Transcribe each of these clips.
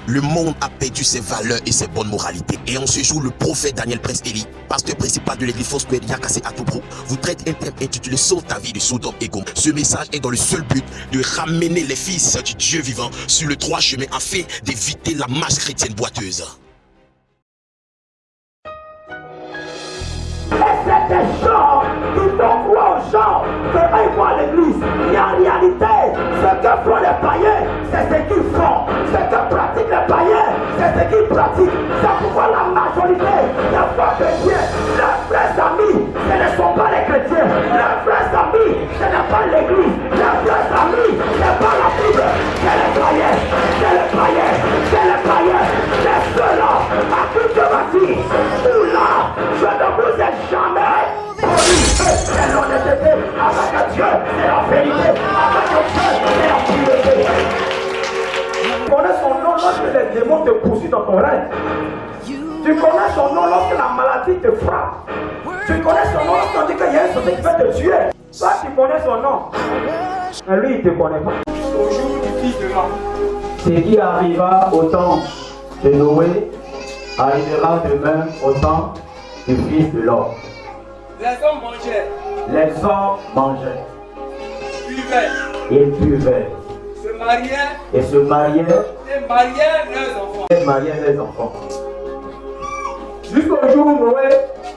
Le monde a perdu ses valeurs et ses bonnes moralités. Et en ce jour, le prophète Daniel Prince Eli, pasteur principal de l'église Foursquare Yakase à Toubro, vous traite un thème intitulé Sauve ta vie de Sodome et Gomorrhe. Ce message est dans le seul but de ramener les fils du Dieu vivant sur le droit chemin afin d'éviter la marche chrétienne boiteuse. C'est des gens qui font croire aux gens que eux voient l'église. Mais en réalité, ce que font les païens, c'est ce qu'ils font. Ce que pratiquent les païens, c'est ce qu'ils pratiquent. C'est pourquoi la majorité des fois chrétiens, leurs vrais amis, ce ne sont pas les chrétiens. Leurs vrais amis, ce n'est pas l'église. Leurs vrais amis, ce n'est pas la Bible. C'est les païens, c'est les païens, c'est les païens. C'est ceux-là à qui Dieu m'a dit, oula, je ne vous ai jamais. C'est l'honnêteté avec Dieu, c'est la vérité avec Dieu, c'est la pureté. Tu connais son nom lorsque les démons te poursuivent dans ton règne. Tu connais son nom lorsque la maladie te frappe. Tu connais son nom lorsqu'on dit qu'il y a un société qui veut te tuer. Toi, tu connais son nom. Mais lui, il ne te connaît pas. Au jour du fils de l'homme. Ce qui arriva au temps de Noé arrivera de même au temps du fils de l'homme. Les hommes mangeaient. Les hommes mangeaient. Buvaient. Ils buvaient. Se mariaient. Et se mariaient. Et mariaient leurs enfants. Et mariaient les enfants. Jusqu'au jour où Noé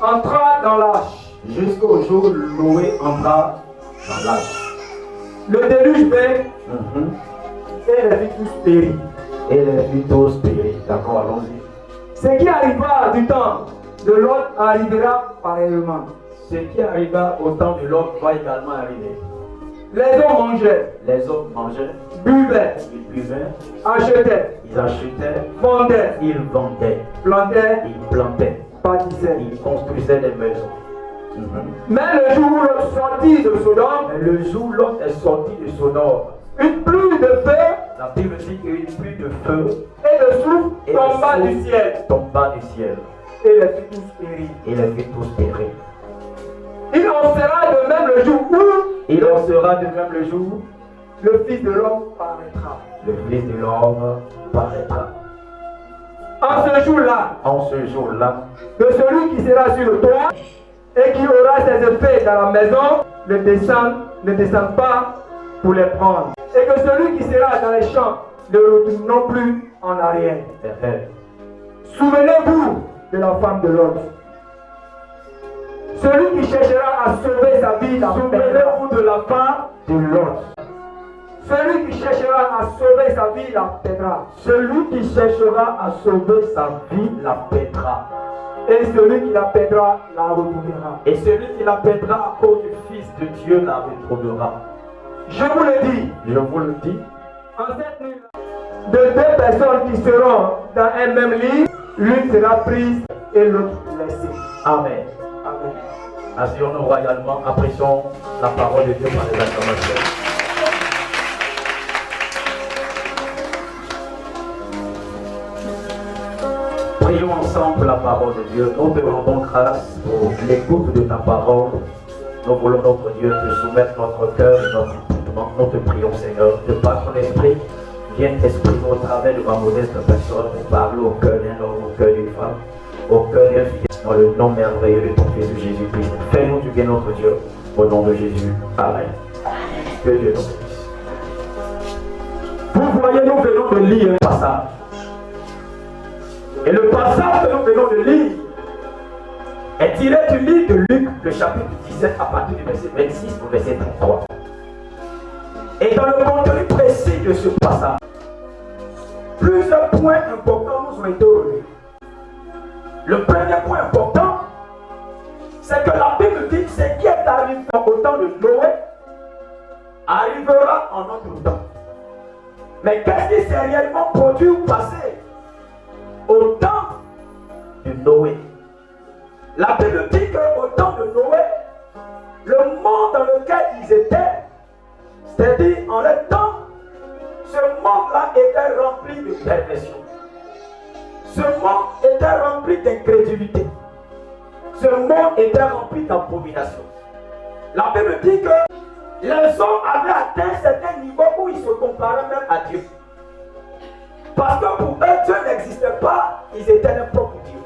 entra dans l'arche. Jusqu'au jour où Noé entra dans l'arche. Le déluge vint. Et les vit tous périr. Et les vit tous périr. D'accord, allons-y. Ce qui arriva du temps de Lot arrivera pareillement. Ce qui arriva au temps de l'homme va également arriver. Les hommes mangeaient. Les hommes mangeaient. Buvaient. Ils buvaient. Achetaient. Ils achetaient. Vendaient. Ils vendaient. Plantaient. Ils plantaient. Bâtissaient. Ils construisaient des maisons. Mais le jour où Lot sortit de Sodome, Mais le jour où l'homme est sorti de Sodome, une pluie de feu la Bible dit qu'une pluie de feu et de souffle et de tomba souffle du ciel. tomba du ciel. Et les fit tous périr. Et les fit tous périr. Il en sera de même le jour où Il en sera de même le jour où le Fils de l'homme paraîtra. le Fils de l'homme paraîtra. En ce jour-là, En ce jour-là, de celui qui sera sur le toit et qui aura ses effets dans la maison, ne descend pas pour les prendre. Et que celui qui sera dans les champs ne retourne non plus en arrière. Souvenez-vous de la femme de Lot. Celui qui cherchera à sauver sa vie la perdra. Souvenez-vous de la femme de Lot. Celui qui cherchera à sauver sa vie la perdra. celui qui cherchera à sauver sa vie la perdra. Et celui qui la perdra la retrouvera. Et celui qui la perdra à cause du Fils de Dieu la retrouvera. Je vous le dis, Je vous le dis, en cette nuit, de deux personnes qui seront dans un même lit, l'une sera prise et l'autre laissée. Amen. Amen. Asseyons-nous royalement, apprécions la parole de Dieu par les acclamations. Prions ensemble la parole de Dieu. Nous te rendons grâce pour l'écoute de ta parole. Nous voulons, notre Dieu, te soumettre notre cœur et notre entendement. Nous te prions, Seigneur, de par ton esprit, viens t'exprimer au travers de ma modeste personne pour parler au cœur d'un homme, au cœur d'une femme, au cœur d'un fils, dans le nom merveilleux de ton Fils Jésus-Christ. Fais-nous du bien, notre Dieu, au nom de Jésus. Amen. Que Dieu nous bénisse. Vous voyez, nous venons de lire un passage. Et le passage que nous venons de lire est tiré du livre de Luc, le chapitre 17, à partir du verset 26 au verset 33. Et dans le contenu précis de ce passage, plusieurs points importants nous ont été relevés. Le premier point important, c'est que la Bible dit que ce qui est arrivé au temps de Noé arrivera en notre temps. Mais qu'est-ce qui s'est réellement produit ou passé au temps de Noé? La Bible dit qu'au temps de Noé, le monde dans lequel ils étaient, c'est-à-dire en leur temps, ce monde-là était rempli de perversion. Ce monde était rempli d'incrédulité. Ce monde était rempli d'abomination. La Bible dit que les hommes avaient atteint un certain niveau où ils se comparaient même à Dieu. Parce que pour eux, n'existaient pas, ils étaient leur propre Dieu.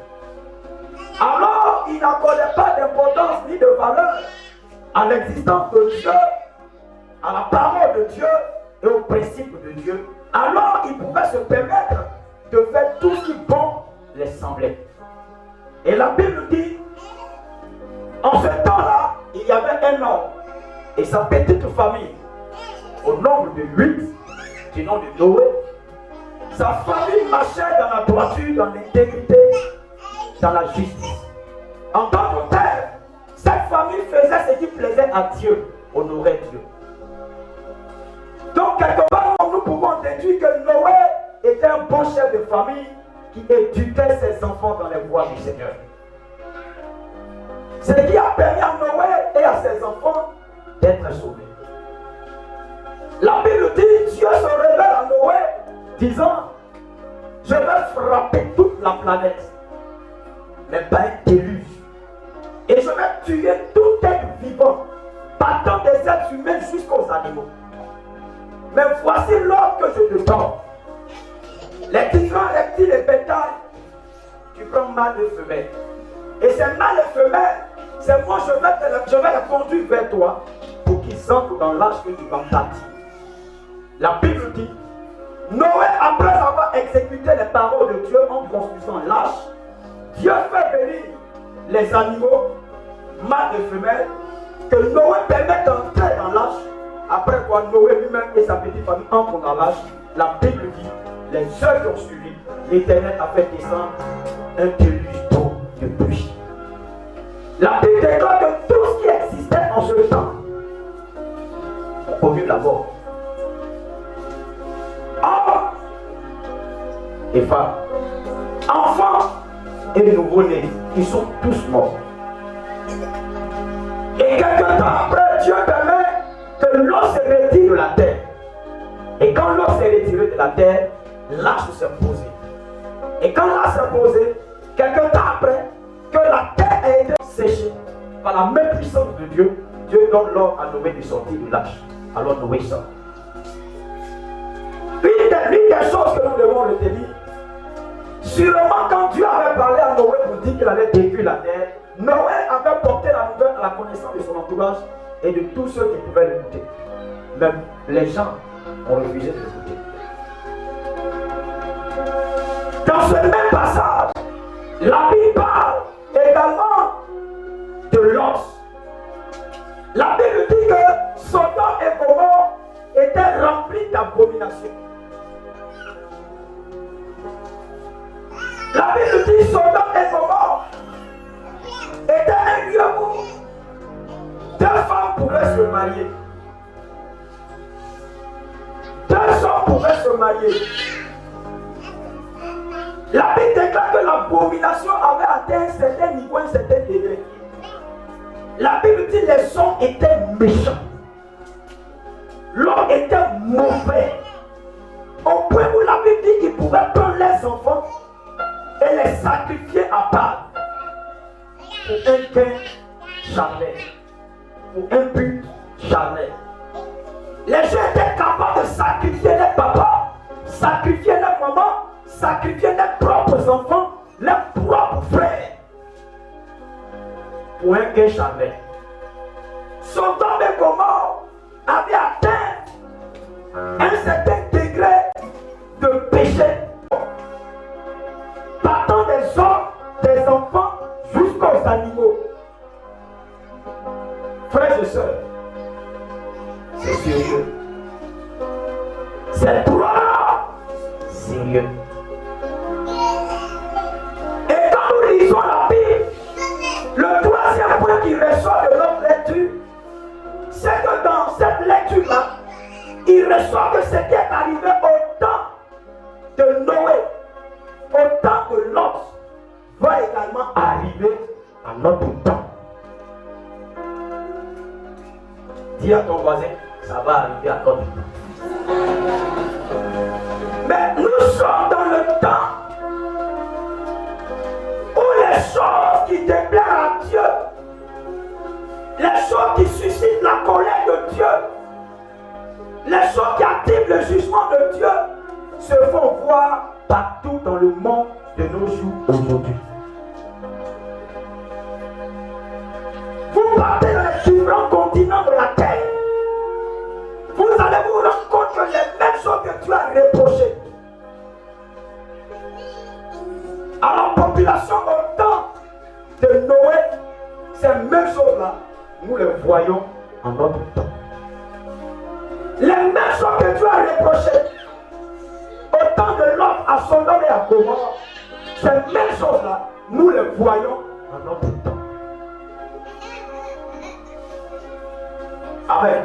Alors, ils n'accordaient pas d'importance ni de valeur à l'existence de Dieu, à la parole de Dieu et aux principes de Dieu. Alors, ils pouvaient se permettre de faire tout ce qui bon les semblait. Et la Bible dit, en ce temps-là, il y avait un homme et sa petite famille, au nombre de 8, du nom de Noé. Sa famille marchait dans la droiture, dans l'intégrité, dans la justice. En d'autres termes, cette famille faisait ce qui plaisait à Dieu, honorait Dieu. Donc, quelque part, nous pouvons déduire que Noé était un bon chef de famille qui éduquait ses enfants dans les voies du Seigneur. Ce qui a permis à Noé et à ses enfants d'être sauvés. La Bible dit, Dieu se révèle à Noé, disant, je vais frapper toute la planète, mais pas un déluge. Et je vais tuer tout être vivant, partant des êtres humains jusqu'aux animaux. Mais voici l'ordre que je te donne. Les différents reptiles et bétails, tu prends mâle et femelle. Et ces mâles et femelles, c'est moi, je vais les conduire vers toi pour qu'ils entrent dans l'âge que tu vas bâtir. La Bible dit, Noé, après avoir exécuté les paroles de Dieu en construisant l'arche, Dieu fait venir les animaux, mâles et femelles, que Noé permet d'entrer dans l'arche. Après quoi, Noé lui-même et sa petite famille entrent dans l'arche. La Bible dit, les œuvres qui ont suivi, l'Éternel a fait descendre un déluge d'eau, de pluie. La Bible déclare que tout ce qui existait en ce temps ont connu la mort. Hommes et femmes, enfants et nouveau-nés, ils sont tous morts. Et quelque temps après, Dieu permet que l'eau se retire de la terre. Et quand l'eau s'est retirée de la terre, l'arche s'est posée. Et quand l'arche s'est posée, quelque temps après, que la terre a été séchée par la même puissance de Dieu, Dieu donne l'ordre à Noé de sortir de l'arche. Alors Noé sort. L'une des choses que nous devons retenir, sûrement quand Dieu avait parlé à Noé pour dire qu'il allait détruire la terre, Noé avait porté la nouvelle à la connaissance de son entourage et de tous ceux qui pouvaient l'écouter. Même les gens ont refusé de l'écouter. Dans ce même passage, la Bible parle également de Lot. La Bible dit que Sodome et Gomorrhe étaient remplis d'abominations. La Bible dit que Sodome et Gomorrhe étaient un lieu où deux femmes pouvaient se marier. Deux hommes pouvaient se marier. La Bible déclare que l'abomination avait atteint un certain niveau, un certain degré. La Bible dit que les hommes étaient méchants. L'homme était mauvais. Au point où la Bible dit qu'ils pouvaient prendre les enfants et les sacrifier à part pour un gain charnel, pour un but charnel. Les gens étaient capables de sacrifier les papas, sacrifier les mamans, sacrifier les propres enfants, les propres frères pour un gain charnel. Sodome et Gomorrhe avaient atteint un certain degré de péché, partant des hommes, des enfants jusqu'aux animaux. Frères et sœurs, c'est sérieux. C'est trop sérieux. Et quand nous lisons la Bible, le troisième point qui ressort de notre lecture, c'est que dans cette lecture-là, il ressort que ce qui est arrivé au temps de Noé, au temps de Lot, va également arriver à notre temps. Dis à ton voisin, ça va arriver à notre temps. Mais nous sommes dans le temps où les choses qui déplaisent à Dieu, les choses qui suscitent la colère de Dieu, les choses qui activent le jugement de Dieu, se font voir partout dans le monde de nos jours aujourd'hui. Vous partez dans les différents continents de la terre. Vous allez vous rendre compte que les mêmes choses que tu as reprochées à la population au temps de Noé, ces mêmes choses-là, nous les voyons en notre temps. Les mêmes choses que tu as reprochées au temps de l'homme à Sodome et à Gomorrhe, ces mêmes choses-là, nous les voyons en notre temps. Amen.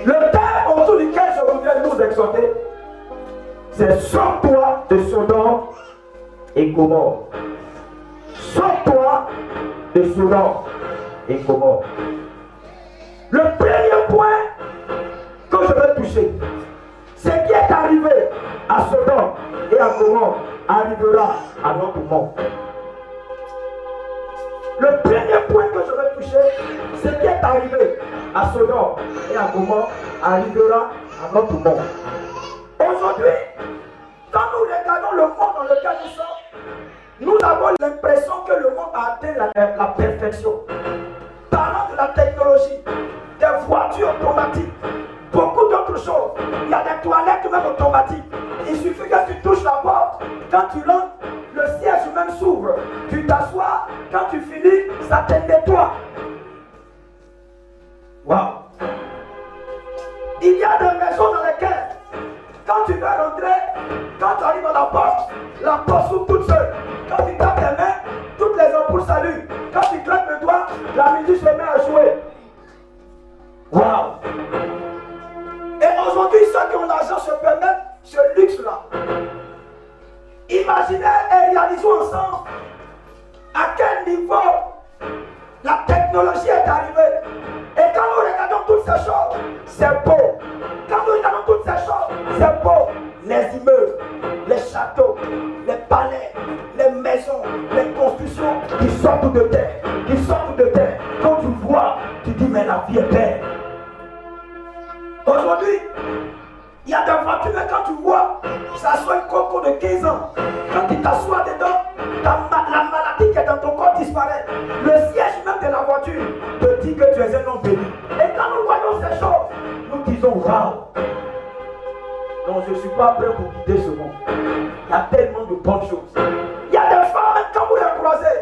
Le thème autour duquel je voudrais nous exhorter, c'est sauve-toi de Sodome et Gomorrhe. Sauve-toi de Sodome et Gomorrhe. Le premier point que je veux toucher, ce qui est arrivé à Sodome et à Gomorrhe arrivera à notre monde. Le premier point que je veux toucher, ce qui est arrivé à Sodome et à Gomorrhe arrivera à notre monde. Aujourd'hui, quand nous regardons le monde dans lequel nous sommes, nous avons l'impression que le monde a atteint la perfection. Parlant de la technologie, des voitures automatiques, beaucoup d'autres choses. Il y a des toilettes même automatiques. Il suffit que tu touches la porte. Quand tu rentres, le siège même s'ouvre. Tu t'assois. Quand tu finis, ça te nettoie. Waouh! Il y a des maisons dans lesquelles, quand tu veux rentrer, quand tu arrives à la porte s'ouvre toute seule. Quand tu tapes les mains, toutes les ampoules s'allument. Quand tu claques le doigt, la musique se met à jouer. Waouh! Et aujourd'hui, ceux qui ont l'argent se permettent ce luxe-là. Imaginez et réalisons ensemble à quel niveau la technologie est arrivée. Et quand nous regardons toutes ces choses, c'est beau. Quand nous regardons toutes ces choses, c'est beau. Les immeubles, les châteaux, les palais, les maisons, les constructions qui sortent de terre, qui sortent de terre. Quand tu vois, tu dis mais la vie est belle. Aujourd'hui, il y a des voitures, mais quand tu vois, ça soit un coco de 15 ans. Quand tu t'assois dedans, la maladie qui est dans ton corps disparaît. Le siège même de la voiture te dit que tu es un homme béni. Et quand nous voyons ces choses, nous disons waouh. Non, je ne suis pas prêt pour guider ce monde. Il y a tellement de bonnes choses. Il y a des femmes, quand vous les croisez,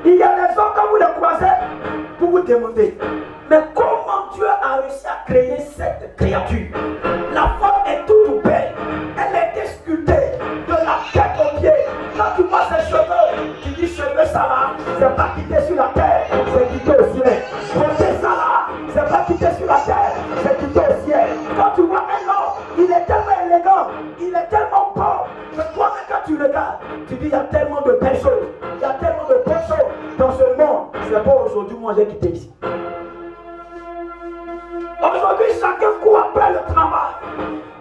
il y a des hommes, quand vous les croisez, vous vous demandez, mais comment Dieu a réussi à créer cette créature? La femme est toute belle. Elle a été sculptée de la tête aux pieds. Quand tu vois ses cheveux, tu dis cheveux ça là, c'est pas quitté sur la terre, c'est quitté au ciel. Côté ça là, c'est pas quitté sur la terre, c'est quitté au ciel. Quand tu vois un homme, il est tellement élégant, il est tellement beau, que toi-même quand tu regardes, tu dis il y a tellement de belles choses, il y a tellement de bonnes choses dans ce monde. C'est pas aujourd'hui, moi j'ai quitté ici. Aujourd'hui, chacun court après le travail.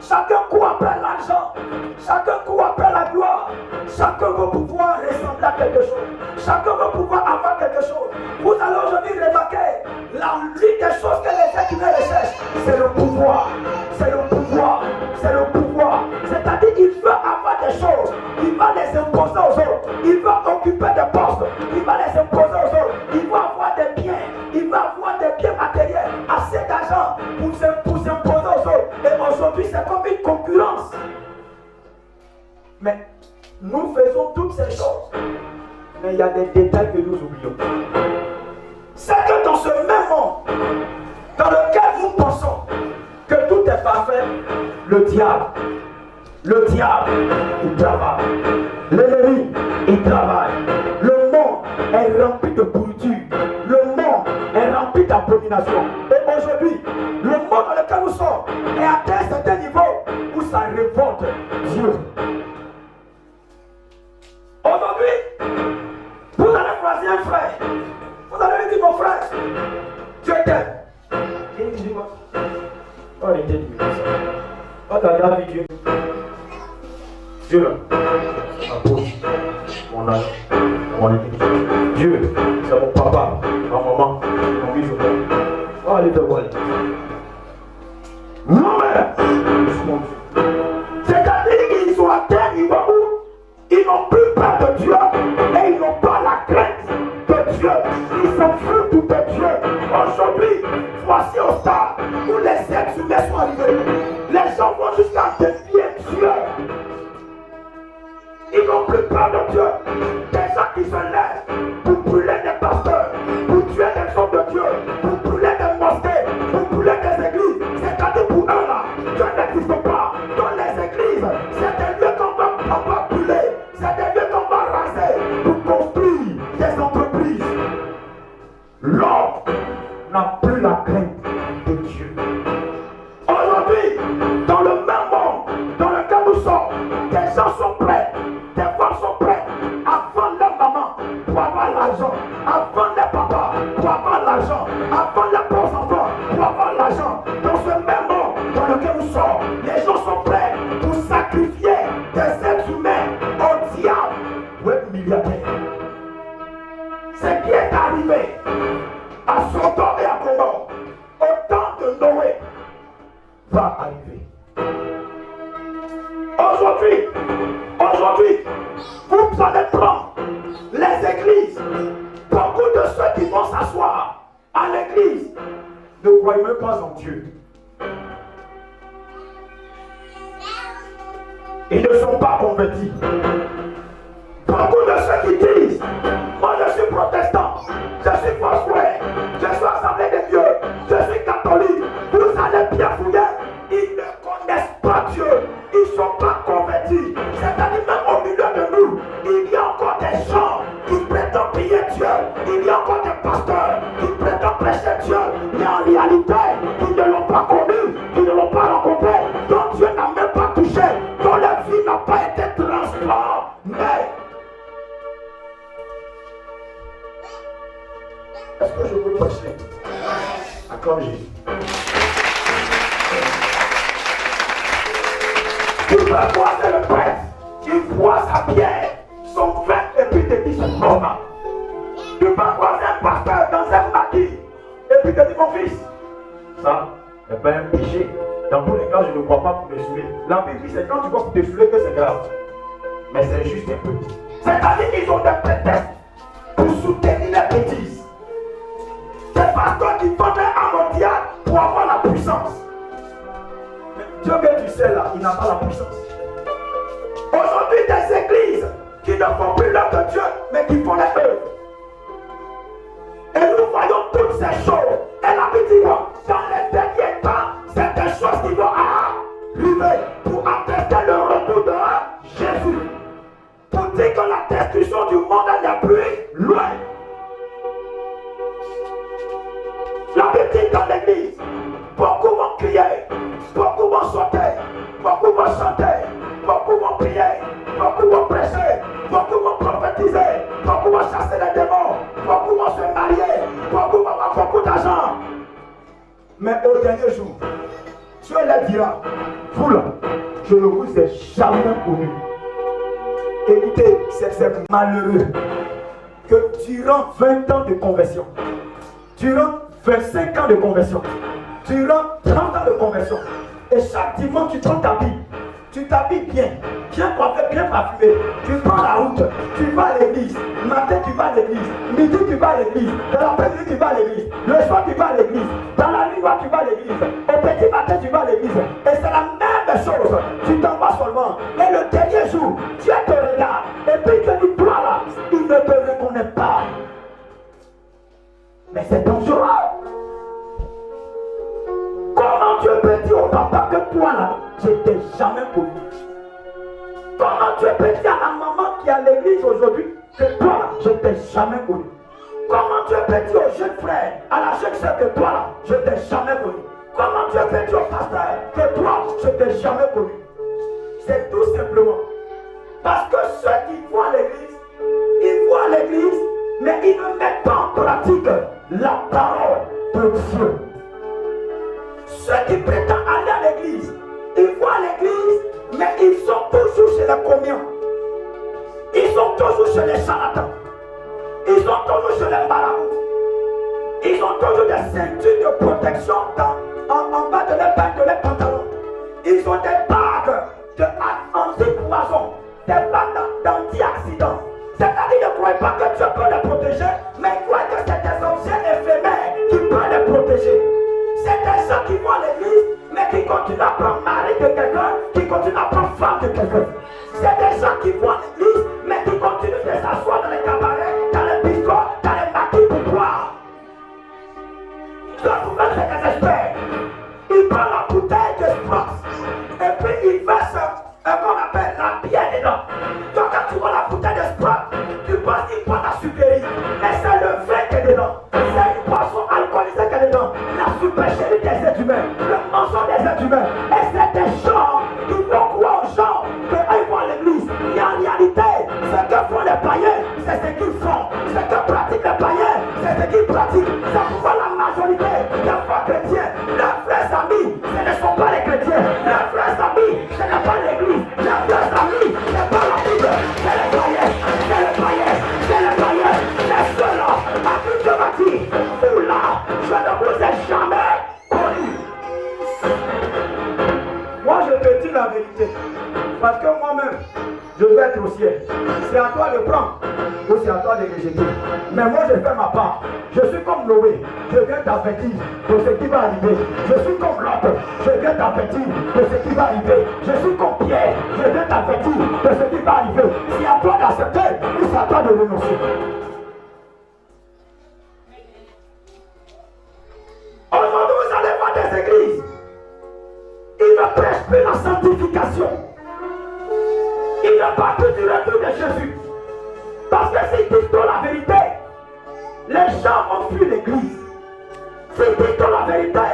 Chacun court après l'argent. Chacun court après la gloire. Chacun veut pouvoir ressembler à quelque chose. Chacun veut pouvoir avoir quelque chose. Vous allez aujourd'hui remarquer l'une des choses que les êtres humains recherchent, c'est le pouvoir. C'est le pouvoir. C'est le pouvoir. C'est-à-dire qu'il veut avoir des choses. Il va les imposer aux autres. Il va occuper des postes. Il va les imposer aux autres. Il va avoir des biens. Il va avoir des biens matériels. Assez d'argent pour s'imposer aux autres. Et aujourd'hui, c'est comme une concurrence. Mais nous faisons toutes ces choses. Mais il y a des détails que nous oublions. C'est que dans ce même monde, dans lequel nous pensons que tout est parfait, le diable, il travaille. L'ennemi, il travaille. Le monde est rempli de pourriture. Le monde est rempli d'abomination. Et aujourd'hui, le monde dans lequel nous sommes est atteint un certain niveau où ça révolte Dieu. Aujourd'hui, vous allez choisir un frère. Vous allez lui dire, mon frère, Dieu t'aime. Et il dit quoi? Oh, il était Dieu. Oh, t'as regardé Dieu. Dieu là, ma bouche, mon âge, mon intelligence. Dieu, c'est mon papa, ma maman, mon bijou. Oh, allez te voir. Non mais, c'est-à-dire qu'ils sont à terre, ils vont où? Ils n'ont plus peur de Dieu et ils n'ont pas la crainte de Dieu. Ils s'en foutent de Dieu. Aujourd'hui, voici au stade où les êtres humains sont arrivés. Les gens vont jusqu'à défier Dieu. Ils n'ont plus peur de Dieu. Des gens qui se lèvent pour brûler des pasteurs, pour tuer des hommes de Dieu, pour brûler des mosquées, pour brûler des églises. C'est-à-dire pour eux là, Dieu n'existe pas dans les églises. C'est des lieux qu'on va brûler. C'est des lieux qu'on va raser pour construire des entreprises. L'homme n'a plus la crainte de Dieu. Aujourd'hui, dans le même monde dans lequel nous sommes, des gens sont prêts, des femmes sont prêtes à vendre leur maman pour avoir l'argent, à vendre les papas pour avoir l'argent, à vendre les pauvres enfants pour avoir l'argent. Dans ce même monde dans lequel nous sommes, les gens sont prêts pour sacrifier des êtres humains au diable ou être milliardaires. Ce qui est arrivé à Sodome et à Gomorrhe au temps de Noé va arriver. Aujourd'hui, vous allez prendre les églises. Beaucoup de ceux qui vont s'asseoir à l'église ne croient même pas en Dieu. Ils ne sont pas convertis. Beaucoup de ceux qui disent, moi je suis protestant, je suis Foursquare, je suis Assemblée des Dieux, je suis catholique, vous allez bien fouiller. Ils ne connaissent pas Dieu, ils ne sont pas convertis. C'est-à-dire même au milieu de nous, il y a encore des gens qui prétendent prier Dieu, il y a encore des pasteurs qui prétendent prêcher Dieu, mais en réalité, ils ne l'ont pas connu, ils ne l'ont pas rencontré, dont Dieu n'a même pas touché, dont leur vie n'a pas été transformée. Est-ce que je peux prêcher? Accorde Jésus. Tu peux voir le prêtre, il voit sa pierre, son vin, et puis te dit c'est normal. Tu peux voir un pasteur dans un maquis, et puis te dit mon fils, ça n'est pas un péché. Dans tous les cas, je ne crois pas pour te saouler. La Bible dit c'est quand tu vas pour te saouler que c'est grave. Mais c'est juste un peu. C'est-à-dire qu'ils ont des prétextes pour soutenir les bêtises. Des pasteurs qui vendent un mondial pour avoir la puissance. Mais Dieu que tu sais là, il n'a pas la puissance. Aujourd'hui, des églises qui ne font plus l'œuvre de Dieu, mais qui font les œuvres. Et nous voyons toutes ces choses. Et la Bible dit dans les derniers temps, c'est des choses qui vont arriver pour attester le retour de Jésus. Pour dire que la destruction du monde n'est plus loin. La Bible dit dans l'église, beaucoup vont crier, beaucoup vont sauter, beaucoup vont chanter, beaucoup vont prier, beaucoup vont prêcher, beaucoup vont prophétiser, beaucoup vont chasser les démons, beaucoup vont se marier, beaucoup vont avoir beaucoup d'argent. Mais au dernier jour, Dieu leur dira, vous là, je ne vous ai jamais connu. Écoutez, c'est malheureux que durant 20 ans de conversion, durant 25 ans de conversion, durant 30 ans de conversion, et chaque dimanche tu prends ta Bible, tu t'habilles bien coiffé, bien parfumé, tu prends la route, tu vas à l'église, matin tu vas à l'église, midi tu vas à l'église, dans l'après-midi tu vas à l'église, le soir tu vas à l'église, dans la nuit tu vas à l'église, au petit matin tu vas à l'église, et c'est la même chose, tu t'en vas seulement, et le dernier jour, Dieu te regarde, et puis tu dis, toi là, il ne te reconnaît pas. Mais c'est dangereux. Comment Dieu peut dire au papa que toi là, je t'ai jamais connu? Comment Dieu peut dire à la maman qui est à l'église aujourd'hui que toi là, je t'ai jamais connu? Comment Dieu peut dire au jeune frère, à la jeune sœur que toi là, je t'ai jamais connu? Comment Dieu peut dire au pasteur que toi, je t'ai jamais connu? C'est tout simplement parce que ceux qui voient l'église, ils voient l'église, mais ils ne mettent pas en pratique la parole de Dieu. Ceux qui prétendent aller à l'église, ils voient l'église, mais ils sont toujours chez les communs. Ils sont toujours chez les charlatans. Ils sont toujours chez les marabouts. Ils ont toujours des ceintures de protection en bas de les pantalons. Ils ont des bagues de anti-poison tes balles d'anti-accident. C'est-à-dire, ne croyez pas que Dieu peut les protéger, mais croyez que c'est des objets éphémères qui peuvent les protéger. C'est des gens qui vont à l'église, mais qui continuent à prendre mari de quelqu'un, qui continuent à prendre femme de quelqu'un. C'est des gens qui vont à l'église, mais qui continuent de s'asseoir dans les cabarets, dans les bistrots, dans les maquis pour boire. D'autres même c'est des experts. Ils prennent la bouteille de Sprott et puis ils versent qu'on appelle la bière dedans. Donc quand tu vois la bouteille de Sprott, tu penses qu'ils prennent la sucrerie, mais c'est le vin qui est dedans. C'est une boisson alcoolisée qui est dedans. La supercherie des êtres humains, le mensonge des êtres humains. Et c'est des gens qui font croire aux gens qu'ils vont à l'église. Et en réalité, ce que font les païens, c'est ce qu'ils font. Ce que pratiquent les païens, c'est ce qu'ils pratiquent. C'est pourquoi la majorité des frères chrétiens, leurs frères amis, ce ne sont pas les chrétiens. Leurs frères amis, ce n'est pas l'église. Leurs frères amis, ce n'est pas la Bible. C'est les païens, c'est les païens, c'est les païens. C'est ceux-là à qui Dieu m'a dit, oula, je ne vous ai jamais connu. Moi, je te dis la vérité. Parce que moi-même, je vais être au ciel. C'est à toi de prendre ou c'est à toi de rejeter. Mais moi, je fais ma part. Je suis comme Noé. Je viens t'avertir de ce qui va arriver. Je suis comme Lot. Je viens t'avertir de ce qui va arriver. Je suis comme Pierre. Je viens t'avertir de ce qui va arriver. C'est à toi d'accepter ou c'est à toi de renoncer. Aujourd'hui, vous allez voir des églises. Ils ne prêchent plus la sanctification. Ils ne parlent plus du retour de Jésus. Parce que s'ils disent la vérité, les gens vont fuir l'église. S'ils disent la vérité,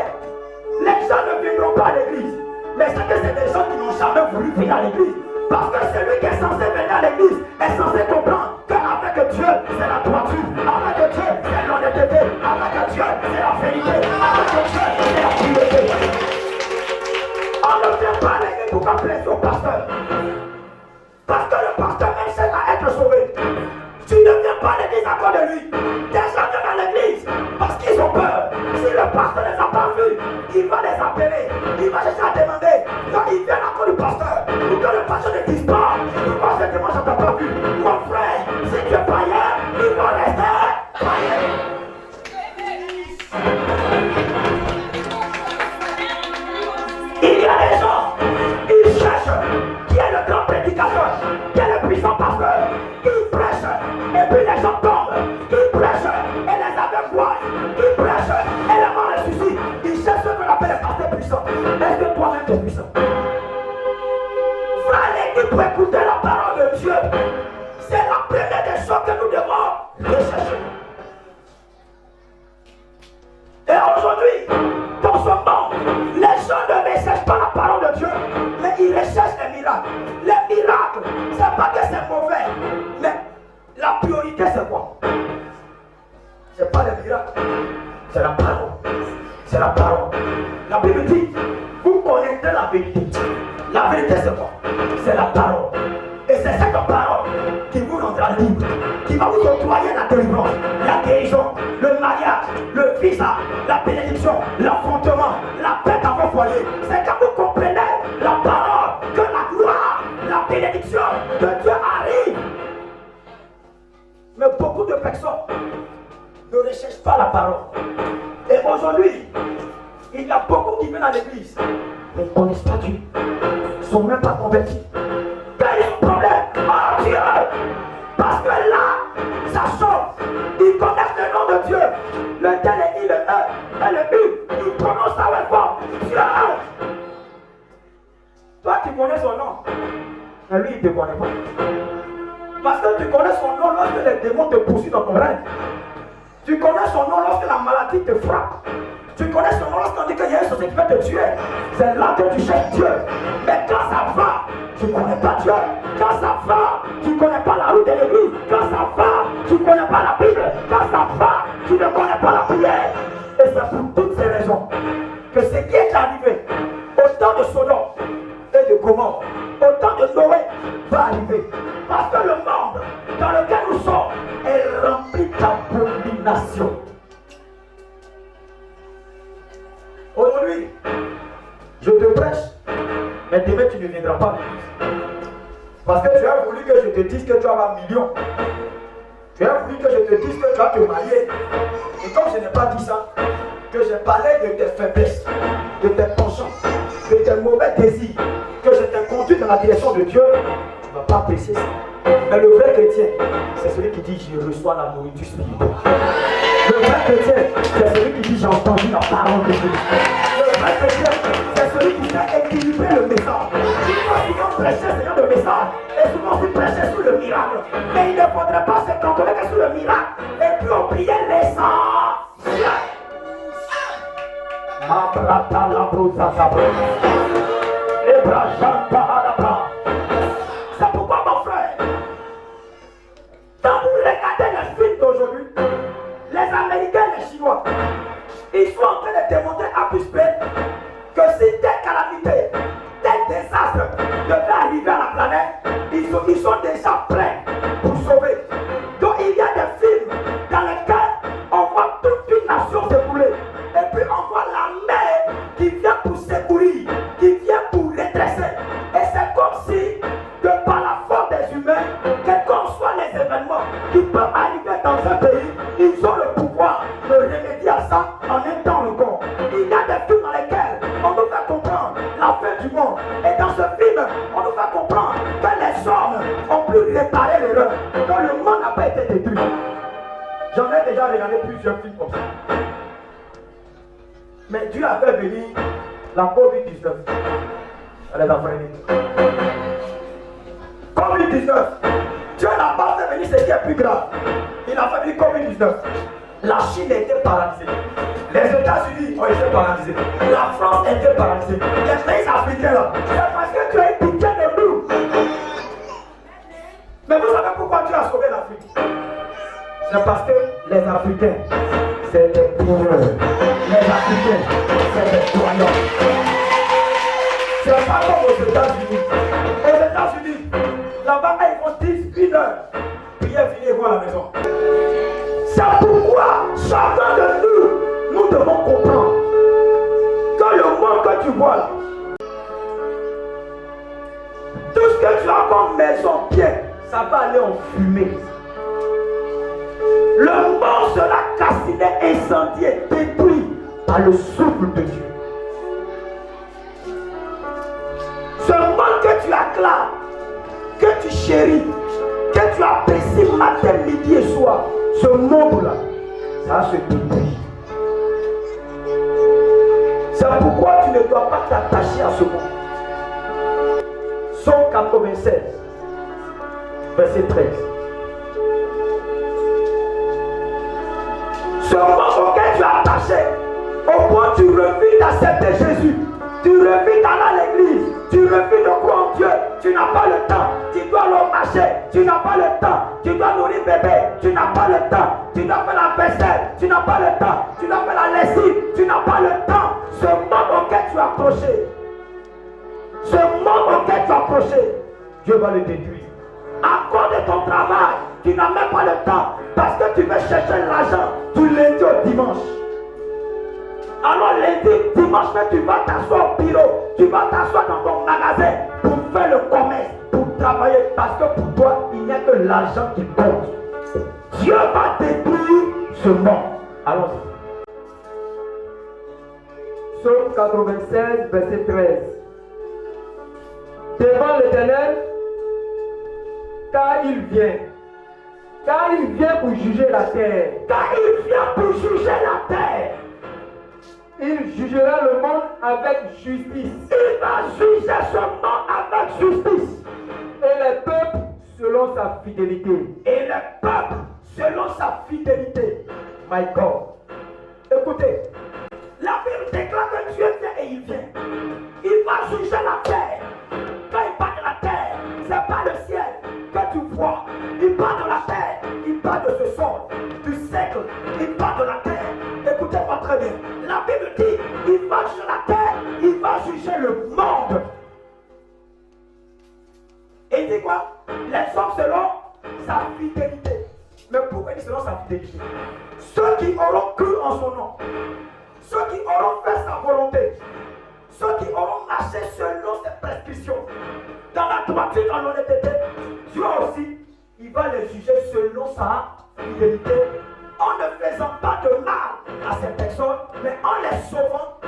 les gens ne viendront pas à l'église. Mais c'est que c'est des gens qui n'ont jamais voulu venir à l'église. Parce que celui qui est censé venir à l'église est censé comprendre qu'avec Dieu, c'est la droiture. Avec Dieu, c'est l'honnêteté. Avec Dieu, c'est la vérité. Avec Dieu, c'est la pureté. On ne vient pas à l'église pour faire plaisir au pasteur. Parce que le pasteur même sait à être sauvé. Tu ne viens pas à l'église à cause de lui. Des gens viennent à l'église parce qu'ils ont peur. Si le pasteur ne les a pas vus, il va les appeler. Il va chercher à demander. Quand ils viennent à cause du pasteur, pour que le pasteur ne dise pas, il va se demander, je ne t'ai pas vu. Mon frère, si tu es païen, il va rester païen. Il y a des gens, ils cherchent qui est le grand prédicateur, qui est le puissant pasteur, qui prêche, et puis les gens tombent, qui prêche, et les aveugles voient, qui prêche, et les morts ressuscitent. Ils cherchent ce qu'on appelle les pasteurs puissants. Est-ce que toi-même tu es puissant? Fallait pour écouter la parole de Dieu. C'est la première des choses que nous devons rechercher. Et aujourd'hui, dans ce monde, les gens ne recherchent pas la parole de Dieu, mais ils recherchent les miracles. Les miracles, c'est pas que c'est mauvais, mais la priorité c'est quoi? C'est pas les miracles, c'est la parole. C'est la parole. La Bible dit, vous connaissez la vérité. La vérité c'est quoi? C'est la parole. Et c'est cette parole qui vous rendra libre, qui va vous octroyer la délivrance, la guérison, le mariage, le visa, la bénédiction, l'affrontement, la paix dans vos foyers. C'est quand vous comprenez la parole que la gloire, la bénédiction de Dieu arrive. Mais beaucoup de personnes ne recherchent pas la parole. Et aujourd'hui, il y a beaucoup qui viennent à l'église, mais ils ne connaissent pas Dieu. Ils ne sont même pas convertis. Quel est le problème? Oh Dieu! Parce que là, ça chauffe. Ils connaissent le nom de Dieu. Le tel est il, le un, et le U. Ils prononcent sa réforme. Dieu! Toi, tu connais son nom. Mais lui, il ne te connaît pas. Parce que tu connais son nom lorsque les démons te poursuivent dans ton rêve. Tu connais son nom lorsque la maladie te frappe. Tu connais son nom lorsqu'on dit qu'il y a une chose qui va te tuer. C'est là que tu cherches Dieu. Mais quand ça va, tu ne connais pas Dieu. Quand ça va, tu ne connais pas la route de l'église. Quand ça va, tu ne connais pas la Bible. Quand ça va, tu ne connais pas la prière. Et c'est pour toutes ces raisons que ce qui est arrivé au temps de Sodome et de Gomorrhe, au temps de Noé, va arriver. Parce que le monde dans lequel nous sommes est rempli d'abominations. Aujourd'hui, je te prêche, mais demain tu ne viendras pas à l'église. Parce que tu as voulu que je te dise que tu vas avoir millions. Tu as voulu que je te dise que tu vas te marier. Et comme je n'ai pas dit ça, que je parlais de tes faiblesses, de tes penchants, de tes mauvais désirs, que je t'ai conduit dans la direction de Dieu, tu ne vas pas apprécier ça. Mais le vrai chrétien, c'est celui qui dit je reçois la nourriture spirituelle. Le vrai chrétien, c'est celui qui dit j'ai entendu la parole de Dieu. Le vrai chrétien, c'est celui qui sait équilibrer le message. Souvent prêcher Seigneur le message, et souvent tu prêchais sur le miracle. Mais il ne faudrait pas se cantonner que sur le miracle et puis oublier l'essentiel. Abrata la brousa sabra. Ebrajanta alabra. C'est pourquoi mon frère, quand vous regardez les films d'aujourd'hui, les Américains et les Chinois, ils sont en train de démontrer à plus près que si telle calamité, tel désastre devait arriver à la planète, ils sont déjà prêts pour sauver. Donc il y a des films dans lesquels on voit toute une nation s'écrouler. Et puis on voit la mer qui vient pour secourir, qui vient pour redresser. Et c'est comme si, de par la force des humains, quels qu'en soient les événements qui peuvent arriver dans un pays, ils ont le pouvoir de remédier à ça en un temps record. Il y a des films dans lesquels on nous fait comprendre la fin du monde. Et dans ce film, on nous fait comprendre que les hommes ont pu réparer l'erreur, que le monde n'a pas été détruit. J'en ai déjà regardé plusieurs films comme ça. Mais Dieu a fait venir la COVID-19. Elle est enfants aînés. COVID-19. Dieu n'a pas fait venir ce qui est plus grave. Il a fait venir COVID-19. La Chine était paralysée. Les États-Unis ont été paralysés. La France était paralysée. Les pays africains là. C'est parce que tu as eu pitié de nous. Mais vous savez pourquoi Dieu a sauvé l'Afrique? C'est parce que les Africains, c'est des pauvres. Les Africains, c'est des croyants. C'est pas comme aux États-Unis. Aux États-Unis, là-bas, ils font 10, 1 heure. Priez, venez voir la maison. C'est pourquoi chacun de nous devons comprendre que le monde que tu vois là, tout ce que tu as comme maison bien, ça va aller en fumée. Le monde sera calciné, incendié, détruit par le souffle de Dieu. Ce monde que tu acclames, que tu chéris, que tu apprécies matin, midi et soir, ce monde-là, ça se détruit. C'est pourquoi tu ne dois pas t'attacher à ce monde. Psaume 96, verset 13. Ce monde auquel tu es attaché, au point tu refuses d'accepter Jésus, tu refuses d'aller à l'église, tu refuses de croire en Dieu, tu n'as pas le temps, tu dois le marcher, tu n'as pas le temps, tu dois nourrir bébé, tu n'as pas le temps, tu dois faire la vaisselle, tu n'as pas le temps, tu dois faire la lessive, tu n'as pas le temps. Ce monde auquel tu es accroché, ce monde auquel tu es accroché, Dieu va le détruire. À cause de ton travail, tu n'as même pas le temps parce que tu veux chercher l'argent du lundi au dimanche. Alors lundi, dimanche, tu vas t'asseoir au bureau, tu vas t'asseoir dans ton magasin pour faire le commerce, pour travailler parce que pour toi, il n'y a que l'argent qui compte. Dieu va détruire ce monde. Allons-y. Psaume 96, verset 13. Devant l'Éternel, car il vient pour juger la terre. Car il vient pour juger la terre. Il jugera le monde avec justice. Il va juger ce monde avec justice. Et les peuples selon sa fidélité. Et les peuples selon sa fidélité. My God. Écoutez, la Bible déclare que Dieu vient et il vient. Il va juger la terre. Quand il parle de la terre, c'est pas le ciel que tu vois. Il parle de la terre. Il parle de ce sol, du siècle. Il parle de la terre. Écoutez-moi très bien. La Bible dit, il va juger la terre. Il va juger le monde. Et il dit quoi? Les hommes selon sa fidélité. Mais pourquoi il dit selon sa fidélité? Ceux qui auront cru en son nom, ceux qui auront fait sa volonté, ceux qui auront marché selon ses prescriptions, dans la droiture, dans l'honnêteté, Dieu aussi, il va les juger selon sa fidélité, en ne faisant pas de mal à ces personnes, mais en les sauvant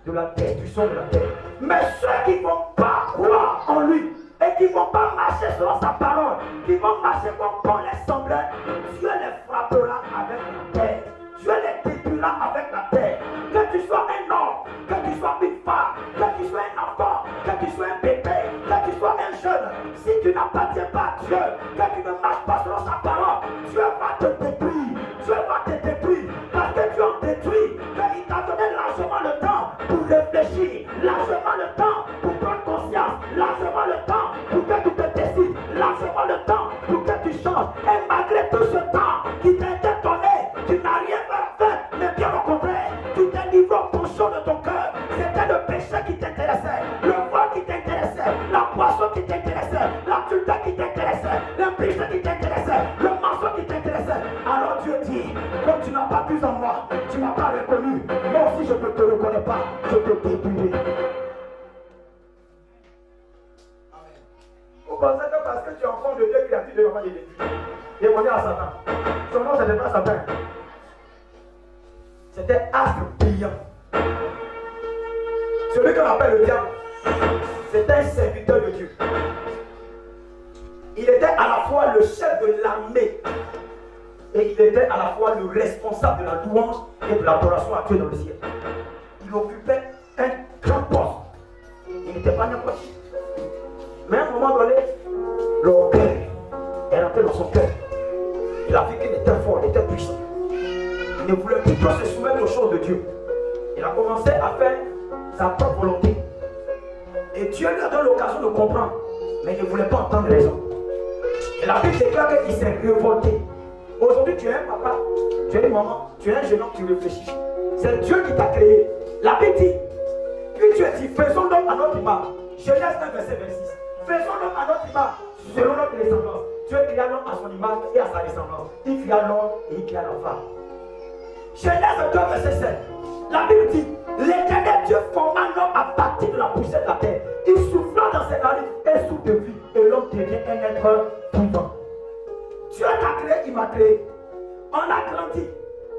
de la destruction de la terre. Mais ceux qui ne vont pas croire en lui et qui ne vont pas marcher selon sa parole, qui vont marcher comme bon les semblait, Dieu les frappera avec la terre. Dieu les détruira avec la terre. Que tu sois un homme, que tu sois une femme, que tu sois un enfant, que tu sois un bébé, que tu sois un jeune, si tu n'appartiens pas à Dieu, que tu ne marches pas selon sa parole, Dieu va te détruire. Dieu va te détruire parce que tu en détruis. Il t'a donné largement le temps pour réfléchir, largement le temps pour prendre conscience, largement le temps pour que tu te décides, largement le temps pour que tu changes. Et malgré tout ce temps qui t'a été donné, tu n'as rien fait, mais bien au contraire, tu t'es livré au penchant de ton cœur. C'était le péché qui t'intéressait, le vol qui t'intéressait, la poisson qui t'intéressait, l'adultère qui t'intéressait, l'impudence qui t'intéressait, le mensonge qui t'intéressait. Alors Dieu dit, comme tu n'as pas plus en moi, tu ne m'as pas reconnu, moi aussi je ne te reconnais pas, je te détruirai. Vous pensez que parce que tu es enfant de Dieu, créature de l'enfant de Dieu, démonié à Satan. Son nom c'était pas Satan. C'était astre brillant. Celui qu'on appelle le diable, c'était un serviteur de Dieu. Il était à la fois le chef de l'armée et il était à la fois le responsable de la louange et de l'adoration à Dieu dans le ciel. Il occupait un grand poste. Il n'était pas n'importe qui. Mais à un moment donné, l'orgueil est rentré dans son cœur. Il a vu qu'il était fort, il était puissant. Il ne voulait plus se soumettre aux choses de Dieu. Il a commencé à faire sa propre volonté. Et Dieu lui a donné l'occasion de comprendre. Mais il ne voulait pas entendre les hommes. Et la Bible déclare qu'il s'est révolté. Aujourd'hui, tu es un papa, tu es une maman, tu es un jeune homme, tu réfléchis. C'est Dieu qui t'a créé. La Bible dit, puis Dieu dit, faisons l'homme à notre image. Genèse 1, verset 26. Faisons l'homme à notre image, selon notre descendance. Dieu créa l'homme à son image et à sa descendance. Il créa l'homme et il créa la femme. Genèse 2, verset 7. La Bible dit, l'Éternel Dieu forma l'homme à partir de la poussière de la terre. Il souffla dans ses narines et souffle de vie. Et l'homme devient un être vivant. Dieu t'a créé, il m'a créé. On a grandi.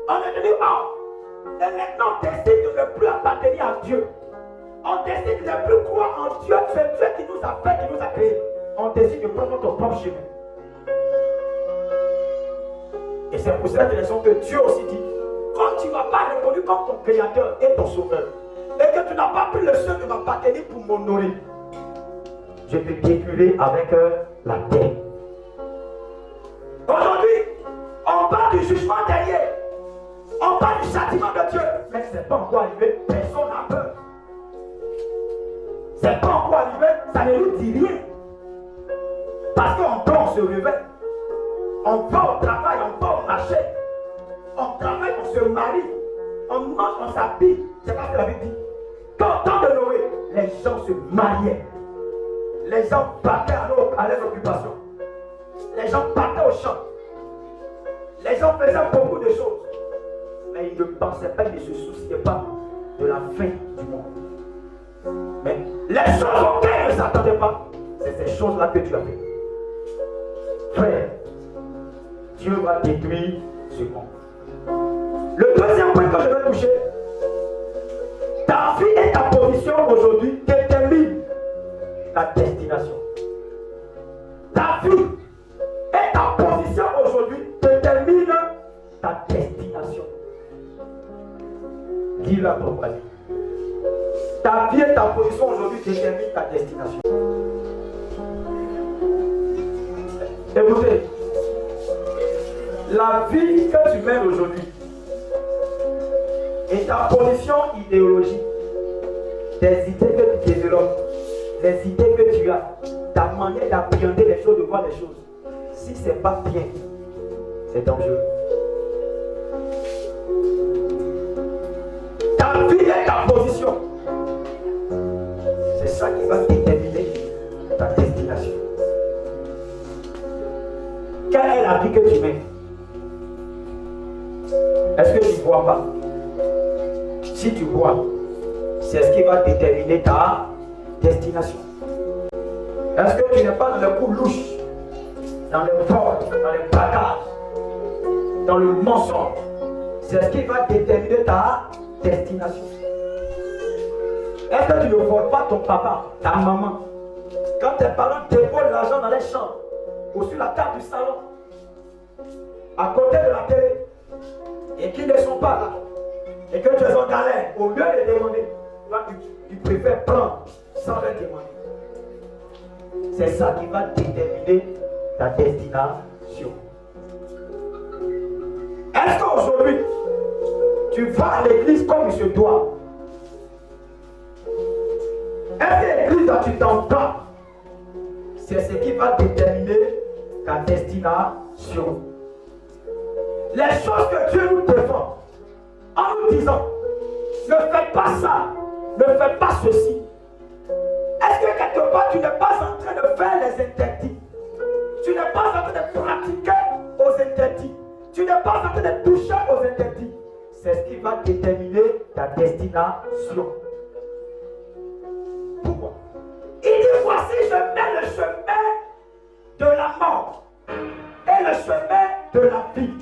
On est devenu homme. Et maintenant, on décide de ne plus appartenir à Dieu. On décide de ne plus croire en Dieu. C'est Dieu qui nous a fait, qui nous a créé. On décide de prendre notre propre chemin. Et c'est pour cette raison que Dieu aussi dit, quand tu ne m'as pas reconnu comme ton créateur et ton sauveur, et que tu n'as pas pris le soin de m'appartenir pour m'honorer, je te détruirai avec la terre. Aujourd'hui, on parle du jugement derrière. On parle du châtiment de Dieu. Mais ce n'est pas encore arrivé. Personne n'a peur. Ce n'est pas encore arrivé. Ça ne nous dit rien. Parce qu'on dort, on se réveille. On va au travail, on va au marché. On travaille, on se marie. On mange, on s'habille. C'est pas ce que la Bible dit. Qu'au temps de Noé, les gens se mariaient. Les gens partaient à leurs occupations. Les gens partaient au champ. Les gens faisaient beaucoup de choses. Mais ils ne pensaient pas, ils ne se souciaient pas de la fin du monde. Mais les choses auxquelles ils ne s'attendaient pas, c'est ces choses-là que tu as fait. Frère, Dieu va détruire ce monde. Le deuxième point que je vais toucher, ta vie et ta position aujourd'hui déterminent ta destination. Ta vie et ta position aujourd'hui déterminent ta destination. Dis-le à ton voisin. Ta vie et ta position aujourd'hui déterminent ta destination. Écoutez, la vie que tu mènes aujourd'hui et ta position idéologique, des idées que tu développes, les idées que tu as, ta manière d'appréhender les choses, de voir les choses, si ce n'est pas bien, c'est dangereux. Ta vie et ta position, c'est ça qui va déterminer ta destination. Quelle est la vie que tu mènes? Est-ce que tu ne bois pas? Si tu bois, c'est ce qui va déterminer ta destination. Est-ce que tu n'es pas dans le coup louche, dans le vol, dans le braquage, dans le mensonge? C'est ce qui va déterminer ta destination. Est-ce que tu ne voles pas ton papa, ta maman? Quand tes parents dévolent l'argent dans les chambres ou sur la table du salon, à côté de la télé, et qu'ils ne sont pas là, et que tu es en galère, au lieu de demander, toi tu préfères prendre sans leur demander. C'est ça qui va déterminer ta destination. Est-ce qu'aujourd'hui, tu vas à l'église comme il se doit? Est-ce que l'église dont tu t'entends, c'est ce qui va déterminer ta destination? Les choses que Dieu nous défend en nous disant, ne faites pas ça, ne faites pas ceci. Est-ce que quelque part tu n'es pas en train de faire les interdits? Tu n'es pas en train de pratiquer aux interdits. Tu n'es pas en train de toucher aux interdits. C'est ce qui va déterminer ta destination. Pourquoi? Il dit, voici, je mets le chemin de la mort et le chemin de la vie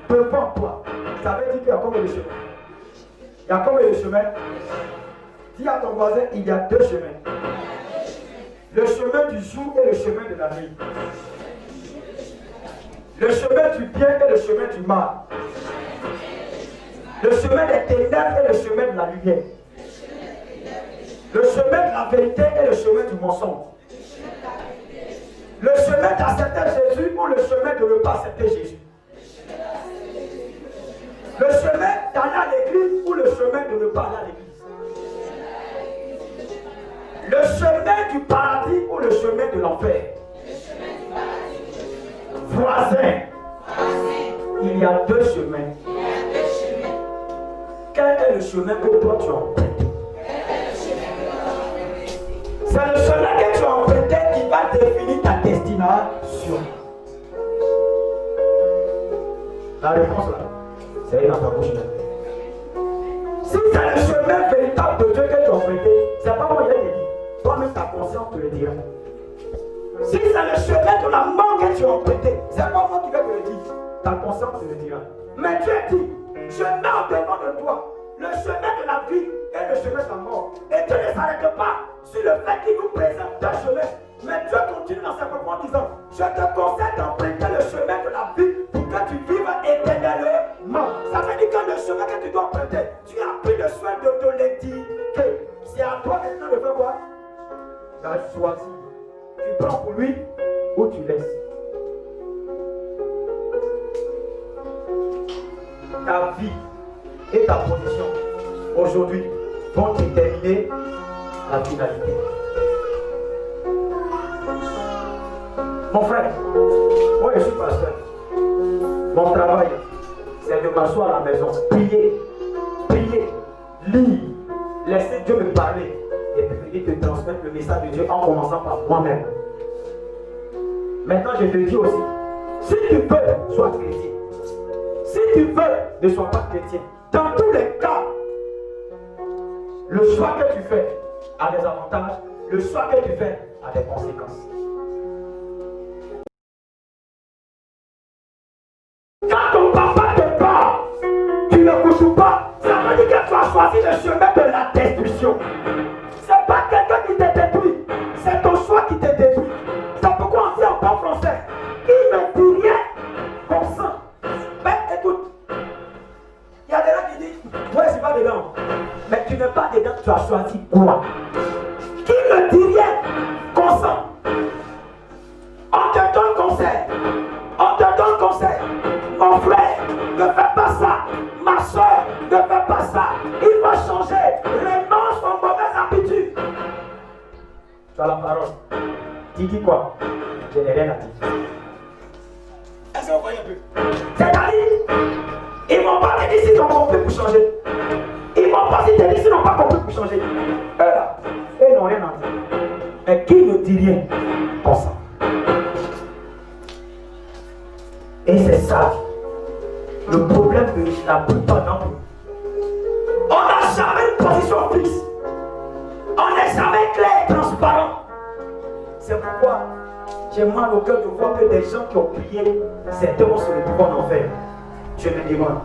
devant toi. Ça veut dire qu'il y a combien de chemins? Il y a combien de chemins? Dis à ton voisin, il y a deux chemins. Le chemin du jour et le chemin de la nuit. Le chemin du bien et le chemin du mal. Le chemin des ténèbres et le chemin de la lumière. Le chemin de la vérité et le chemin du mensonge. Le chemin d'accepter Jésus ou le chemin de ne pas accepter Jésus. Le chemin d'aller à l'église ou le chemin de ne pas aller à l'église. Le chemin du paradis ou le chemin de l'enfer. Voisin, il y a deux chemins. Quel est le chemin que toi tu as emprunté? C'est le chemin que tu as emprunté qui va définir ta destination. La réponse là, c'est dans ta bouche. Si c'est le chemin véritable de Dieu que tu as emprunté, c'est pas moi qui l'ai dit. Toi-même ta conscience te le dira. Si c'est le chemin de la mort que tu as emprunté, c'est pas moi qui vais te le dire. Ta conscience te le dira. Mais Dieu dit, je mets en devant de toi le chemin de la vie et le chemin de la mort. Et Dieu ne s'arrête pas sur le fait qu'il nous présente deux chemins. Mais Dieu continue dans ses propos en disant, je te conseille d'emprunter le chemin de la vie pour que tu vives éternellement. Ça veut dire que le chemin que tu dois emprunter, tu as pris le soin de te l'indiquer. C'est à toi maintenant de faire quoi? Tu as choisi. Tu prends pour lui ou tu laisses. Ta vie et ta position aujourd'hui vont déterminer la finalité. Mon frère, moi je suis pasteur. Mon travail, c'est de m'asseoir à la maison, prier, lire, laisser Dieu me parler et puis te transmettre le message de Dieu en commençant par moi-même. Maintenant, je te dis aussi, si tu veux, sois chrétien. Si tu veux, ne sois pas chrétien. Dans tous les cas, le choix que tu fais a des avantages, le choix que tu fais a des conséquences. Quand ton papa te parle, tu ne couches pas, ça veut dire que tu as choisi le chemin de la destruction. C'est pas quelqu'un qui te détruit, c'est ton choix qui te détruit. C'est pourquoi on dit en bon français, il ne dit rien consent. Mais écoute, il y a des gens qui disent, moi je ne suis pas dedans. Mais tu n'es pas dedans, tu as choisi quoi? Qui ne dit rien consent. On te donne conseil. On te donne conseil. Mon frère, ne fais pas ça. Ma soeur, ne fais pas ça. Il va changer. Renonce aux mauvaises habitudes. Tu as la parole. Tu dis quoi? Je n'ai rien à dire. Est-ce que vous voyez un peu? C'est-à-dire, ils ne vont pas te dire s'ils ont compris pour changer. Ils ne vont pas te dire s'ils n'ont pas compris pour changer. Ils n'ont rien à dire. Mais qui ne dit rien comme ça? Et c'est ça le problème de la plupart d'entre nous. On n'a jamais une position fixe. J'ai mal au cœur de voir que des gens qui ont prié, certains vont se retrouver en enfer. Je me demande.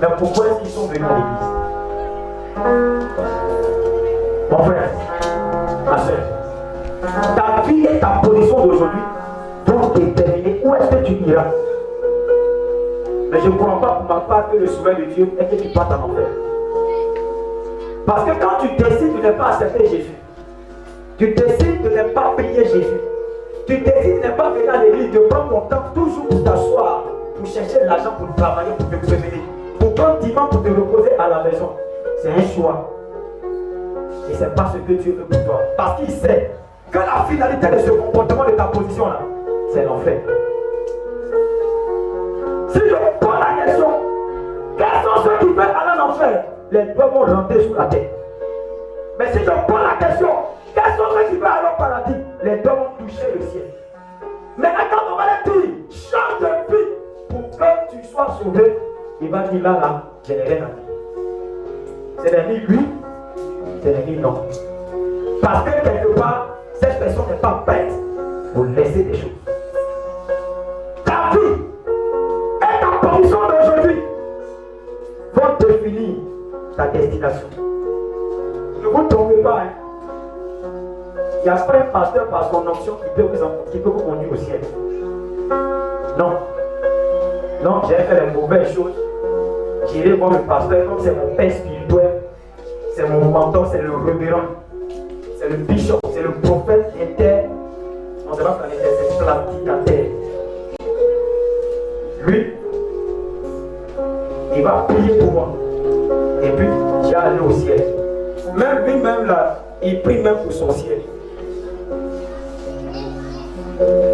Mais pourquoi est-ce qu'ils sont venus à l'église? Mon frère, ma soeur, ta vie et ta position d'aujourd'hui vont déterminer où est-ce que tu iras. Mais je ne crois pas pour ma part que le souhait de Dieu est que tu partes en enfer. Parce que quand tu décides de ne pas accepter Jésus, tu décides de ne pas prier Jésus, tu décides de ne pas venir à l'église, de prendre ton temps toujours pour t'asseoir, pour chercher de l'argent, pour travailler, pour te prévenir, pour prendre dimanche pour te reposer à la maison. C'est un choix. Et c'est pas ce que Dieu veut pour toi. Parce qu'il sait que la finalité de ce comportement, de ta position là, c'est l'enfer. Si je pose la question, quels sont ceux qui veulent aller en enfer? Les doigts vont rentrer sous la tête. Mais si je pose la question, quels sont ceux qui veulent aller au paradis? Les doigts vont toucher le ciel. Maintenant, quand on va leur dire, change de vie pour que tu sois sauvé, il va dire là, je n'ai rien à dire. Ce n'est ni lui, ce n'est ni non. Parce que quelque part, cette personne n'est pas bête pour laisser des choses. Ta vie et ta position d'aujourd'hui vont définir ta destination. Ne vous trompez pas. Il n'y a pas un pasteur par son option qui peut vous conduire au ciel. Non. Non, j'ai fait les mauvaises choses. J'irai voir le pasteur comme c'est mon père spirituel. C'est mon mentor, c'est le révérend. C'est le bishop, c'est le prophète inter. On ne sait pas qu'on était, c'est planificateur. Lui, il va prier pour moi. Et puis, j'ai allé au ciel. Même lui-même là, il prie même pour son ciel.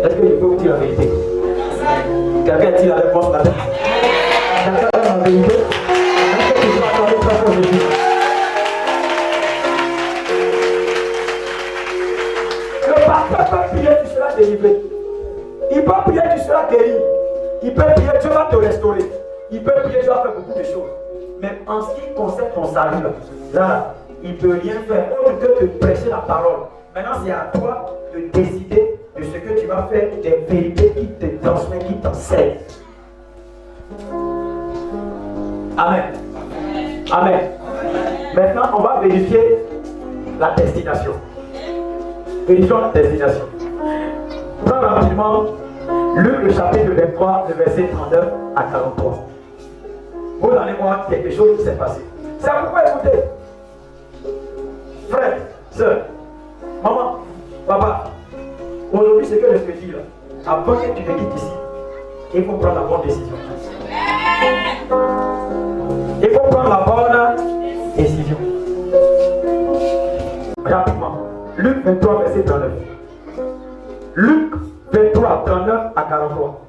Est-ce que je peux vous dire la vérité? Quelqu'un dit la réponse là. Quelqu'un dit la vérité? Est-ce que tu vas attendre ça pour Jésus? Le pasteur peut prier, tu seras délivré. Il peut prier, tu seras guéri. Il peut prier, Dieu va te restaurer. Il peut prier, Dieu va faire beaucoup de choses. Mais en ce qui concerne ton salut, là, il ne peut rien faire autre que de prêcher la parole. Maintenant, c'est à toi de décider de ce que tu vas faire, des vérités qui te transmettent, qui t'enseignent. Amen. Amen. Maintenant, on va vérifier la destination. Vérifions la destination. Prends rapidement Luc le chapitre 23, le verset 39 à 43. Vous allez voir quelque chose qui s'est passé. C'est pourquoi écoutez. Frère, soeur, maman, papa, aujourd'hui c'est que je te dis là, avant que tu ne quittes ici, il faut prendre la bonne décision. Il faut prendre la bonne décision. Rapidement. Luc 23, verset 39. Luc 23, 39 à 43.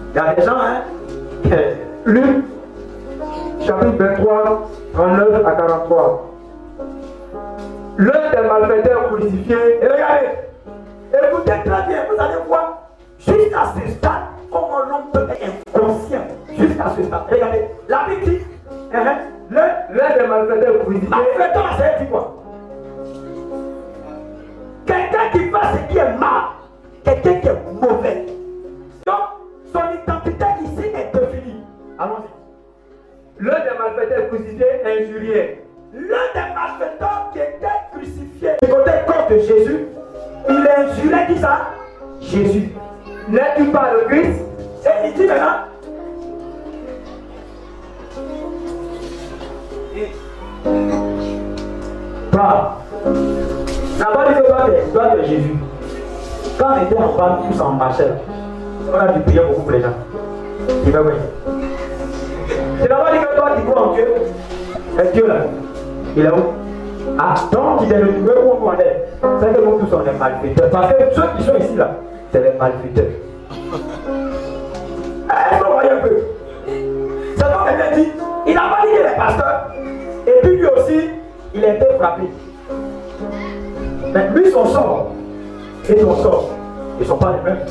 Il y a des gens, hein? Luc, chapitre 23, 39 à 43. L'un des malfaiteurs crucifiés. Et regardez, écoutez très bien, vous allez voir, jusqu'à ce stade, comment l'homme peut être inconscient. Jusqu'à ce stade. Regardez, la Bible dit, l'un des malfaiteurs crucifiés. malfaiteur, ça dit quoi? Quelqu'un qui fait ce qui est mal, quelqu'un qui est mauvais. Donc, son identité ici est définie. Allons-y. L'un des malfaiteurs crucifiés injuriait. L'un des malfaiteurs qui était crucifié du côté corps de Jésus, il injurait qui ça? Jésus. N'es-tu pas le Christ? Et il dit maintenant, toi, n'a pas dit que toi de Jésus. Quand on était en bas, tous en marchait, on a dû prier beaucoup pour les gens. Il va oui. Je n'ai pas dit que toi tu crois en Dieu. Et Dieu là, il est où? Ah, donc il est retrouvé où on est. C'est que nous tous on est malfaiteurs. Parce que ceux qui sont ici là, c'est les malfaiteurs. Il faut voir un peu. C'est donc quelqu'un dit, il n'a pas dit qu'il est pasteur. Et puis lui aussi, il a été frappé. Mais lui, son sort et ton sort, ils ne sont pas les mêmes.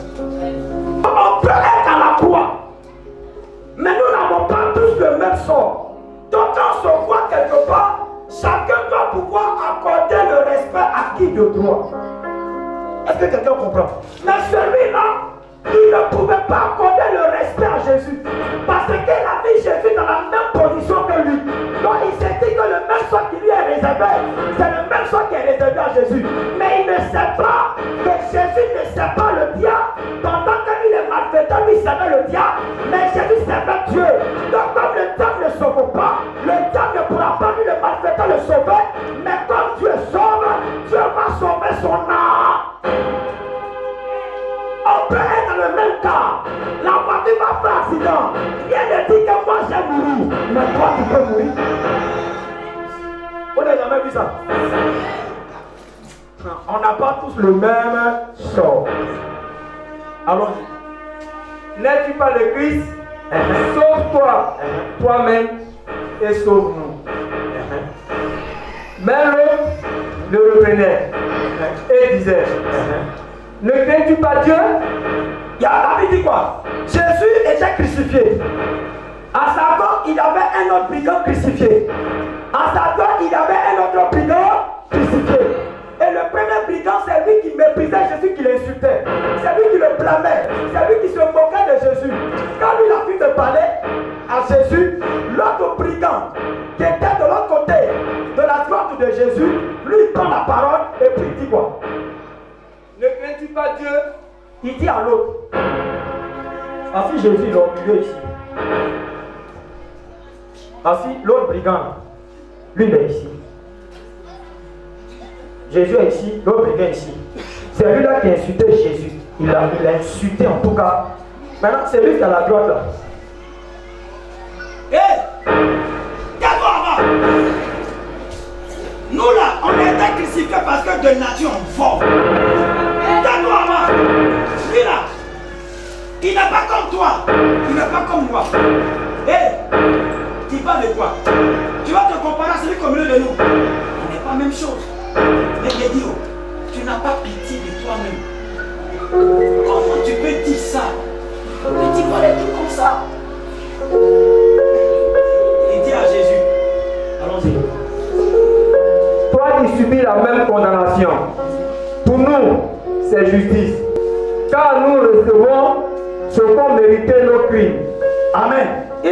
On peut être à la croix, mais nous n'avons pas tous le même sort. Donc quand on se voit quelque part, qui de droit. Est-ce que quelqu'un comprend? Mais celui-là, il ne pouvait pas accorder le respect à Jésus. Parce qu'il a mis Jésus dans la même position que lui. Donc il s'est dit que le même sort qui lui est réservé, c'est le même sort qui est réservé à Jésus. Mais il ne sait pas que Jésus ne sait pas le diable. Pendant que lui, les malfaiteurs, lui servait le diable. Mais Jésus servait Dieu. Donc comme le diable ne sauve pas, le diable ne pourra pas lui, le malfaiteur, le sauver. Mais comme Dieu sauve, Dieu va sauver son âme. On peut être dans le même cas. La voiture va faire accident. Rien ne dit que moi j'ai mouru. Mais toi tu peux mourir. On n'a jamais vu ça. On n'a pas tous le même sort. Allons-y. N'es-tu pas le Christ? Sauve-toi, toi-même, et sauve-nous. Mais l'autre le reprenait et disait, ne crains-tu pas Dieu? David dit quoi? Jésus était crucifié. À sa gauche, il y avait un autre brigand crucifié. À sa droite, il y avait un autre brigand crucifié. Et le premier brigand, c'est lui qui méprisait Jésus, qui l'insultait. C'est lui qui le blâmait. C'est lui qui se moquait de Jésus. Quand lui, il a fini de parler à Jésus, l'autre brigand, qui était de l'autre côté de la droite de Jésus, lui, il prend la parole et puis il dit quoi? Ne crains-tu pas Dieu? Il dit à l'autre, ainsi Jésus il est au milieu ici. Ainsi l'autre brigand, lui il est ici. Jésus est ici, l'autre brigand est ici. C'est lui-là qui a insulté Jésus. Il l'a insulté en tout cas. Maintenant c'est lui qui est à la droite là. Hé! Tais-toi là-bas! Nous là, on était crucifiés parce que de nature on vole. Tais-toi là-bas! Lui là, il n'est pas comme toi, il n'est pas comme moi. Hé! Tu parles de quoi? Tu vas te comparer à celui au milieu de nous. On n'est pas la même chose. Mais Guédio, tu n'as pas pitié de toi-même. Comment tu peux dire ça? Tu dis pas des trucs comme ça. Il dit à Jésus, allons-y. Toi qui subis la même condamnation, pour nous, c'est justice. Car nous recevons ce qu'ont mérité nos crimes. Amen. Il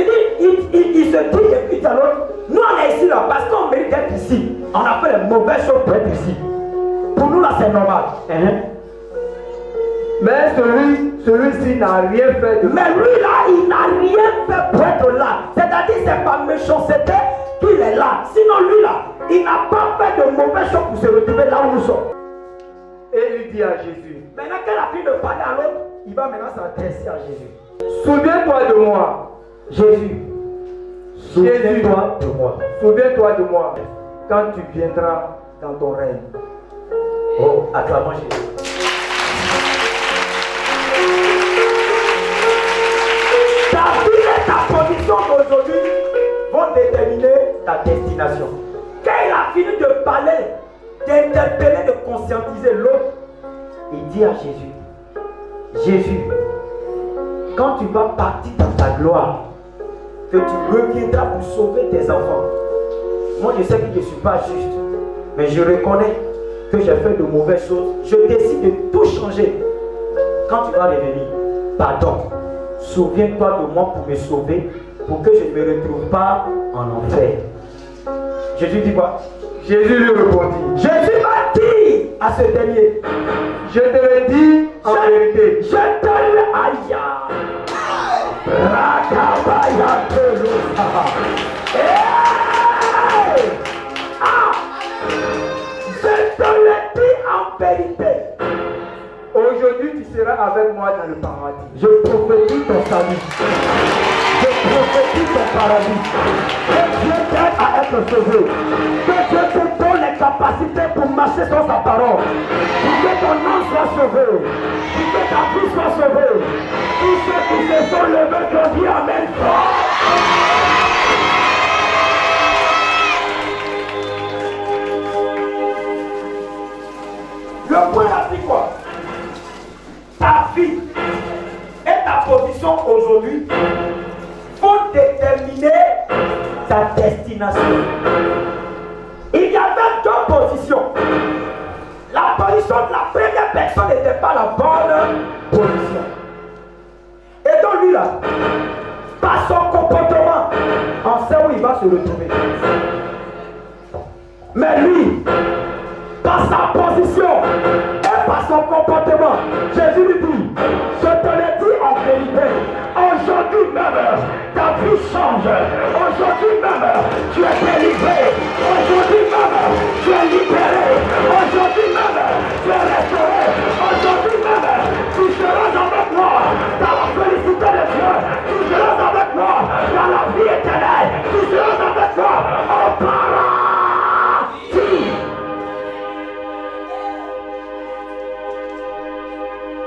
se dit et puis à l'autre, nous on est ici là parce qu'on mérite d'être ici. On a fait les mauvaises choses pour être ici. Pour nous là c'est normal. Mais celui-ci n'a rien fait de Mais lui là, il n'a rien fait pour être là. C'est-à-dire c'est par méchanceté qu'il est là. Sinon lui là, il n'a pas fait de mauvaises choses pour se retrouver là où nous sommes. Et il dit à Jésus, Maintenant qu'elle a fini de parler à l'autre, il va maintenant s'adresser à Jésus. souviens-toi de moi. Jésus, souviens-toi de moi. Souviens-toi de moi quand tu viendras dans ton règne. Oh, acclamons Jésus. Ta vie et ta position d'aujourd'hui vont déterminer ta destination. Quand il a fini de parler, d'interpeller, de conscientiser l'autre, il dit à Jésus, Jésus, quand tu vas partir dans ta gloire, que tu reviendras pour sauver tes enfants. Moi je sais que je ne suis pas juste, mais je reconnais que j'ai fait de mauvaises choses. Je décide de tout changer. Quand tu vas revenir, pardon, souviens-toi de moi pour me sauver, pour que je ne me retrouve pas en enfer. Jésus dit quoi? Jésus lui répondit, Jésus m'a dit à ce dernier, je te le dis en vérité. je te le aïe. Je te le dis en vérité. Aujourd'hui, tu seras avec moi dans le paradis. Je prophétise ton salut. Je prophétise ton paradis. Que Dieu t'aide à être sauvé. Que Dieu te donne les capacités pour marcher sur sa parole. Pour que ton âme soit sauvé. Pour que ta vie soit sauvée. Tous ceux qui se sont levés, que Dieu amène fort. Le point a dit quoi? Ta vie et ta position aujourd'hui vont déterminer ta destination. Il y avait deux positions. Donc la première personne n'était pas la bonne position. Et donc lui là, par son comportement, on sait où il va se retrouver. Mais lui, par sa position et par son comportement, Jésus lui dit, je te l'ai dit en vérité, aujourd'hui même, ta vie change. Aujourd'hui même, tu es délivré. Aujourd'hui même, tu es libéré. Aujourd'hui même, tu es restauré. Aujourd'hui même, tu seras avec moi dans la félicité de Dieu. Tu seras avec moi dans la vie éternelle. Tu seras avec moi au paradis.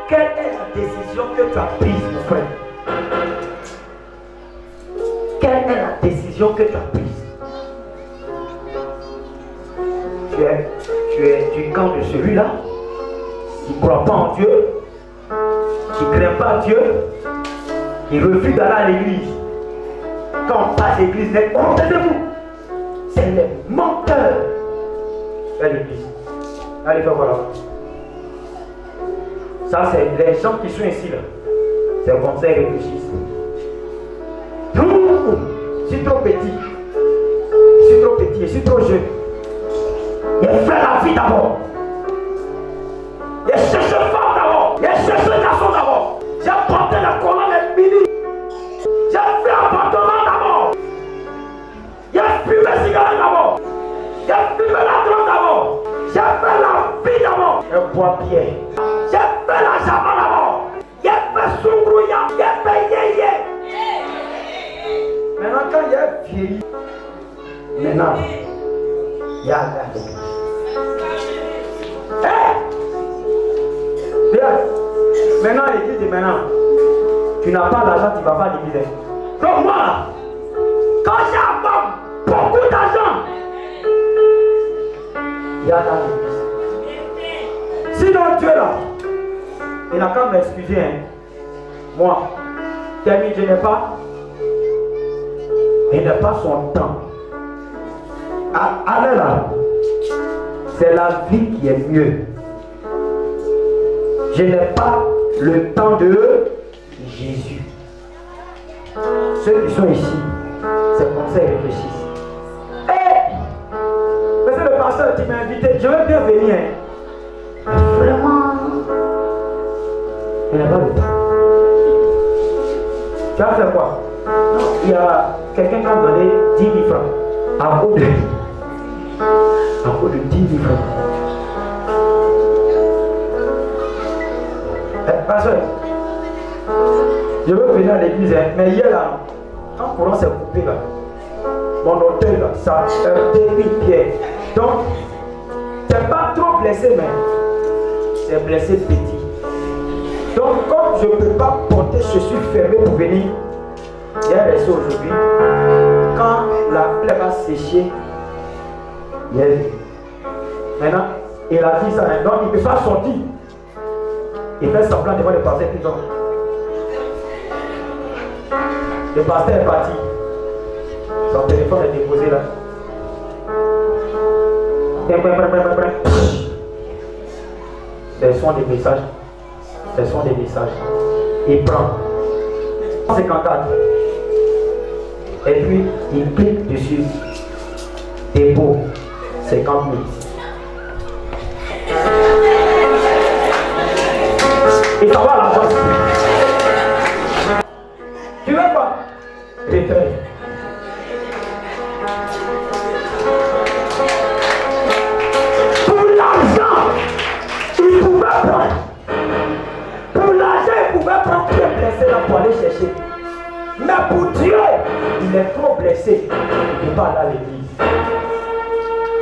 Quelle est la décision que tu as prise, mon frère? Quelle est la décision que tu as prise? Tu es du camp de celui-là qui ne croit pas en Dieu, qui ne craint pas Dieu, qui refuse d'aller à l'église. Quand on passe l'église, taisez-vous. C'est les menteurs. À l'église. Allez, fais voilà. Ça, c'est les gens qui sont ici là. C'est comme ça qu'ils réfléchissent. Je suis trop petit. Je suis trop petit. Je suis trop jeune. Il a fait la vie d'abord. Il a cherché femme d'abord. Il a cherché garçon d'abord. J'ai porté la colonne et mini. J'ai fait appartement d'abord. J'ai fumé cigarette d'abord. J'ai fumé la drogue d'abord. J'ai fait la vie d'abord. Un bois bien. J'ai fait la jama d'abord. J'ai fait soubrouya. J'ai fait yéyé. Maintenant, quand il est vieilli, maintenant, il y a la vie. Bien. Maintenant, l'église dit maintenant, tu n'as pas l'argent, tu ne vas pas à l'église. Donc moi, quand j'ai beaucoup d'argent, il y a dans l'église. Sinon Dieu là, il n'a qu'à m'excuser. Hein. Moi, Camille, je n'ai pas. Il n'a pas son temps. Allez là. C'est la vie qui est mieux. Je n'ai pas le temps de Jésus. Ceux qui sont ici, c'est comme ça qu'ils réfléchissent. Mais c'est le pasteur qui m'a invité. Je veux bien venir. Hein. Vraiment. Il n'a pas le temps. Tu vas faire quoi? Non, il y a quelqu'un qui a donné 10 000 francs. À cause de 10 000 francs. Pasteur, je veux venir à l'église, hein, mais hier là, quand le courant s'est coupé là, mon hôtel là, ça a débit pierre. Donc, c'est pas trop blessé, mais c'est blessé petit. Donc, comme je ne peux pas porter, je suis fermé pour venir. Il y a resté aujourd'hui. Quand la plaie va sécher, il est venu. Maintenant, il a dit ça, donc il ne peut pas sortir. Il fait semblant devant le pasteur tout le temps. Le pasteur est parti. Son téléphone est déposé là. Ce sont des messages. Ce sont des messages. Il prend 54. Et puis il clique dessus. Dépôt 50 000. Et ça va à l'argent. Tu veux quoi? Détruire. Pour l'argent, il pouvait prendre. Pour l'argent, il pouvait prendre pour les blessés là pour aller chercher. Mais pour Dieu, il est trop blessé. Il ne peut pas aller à l'église.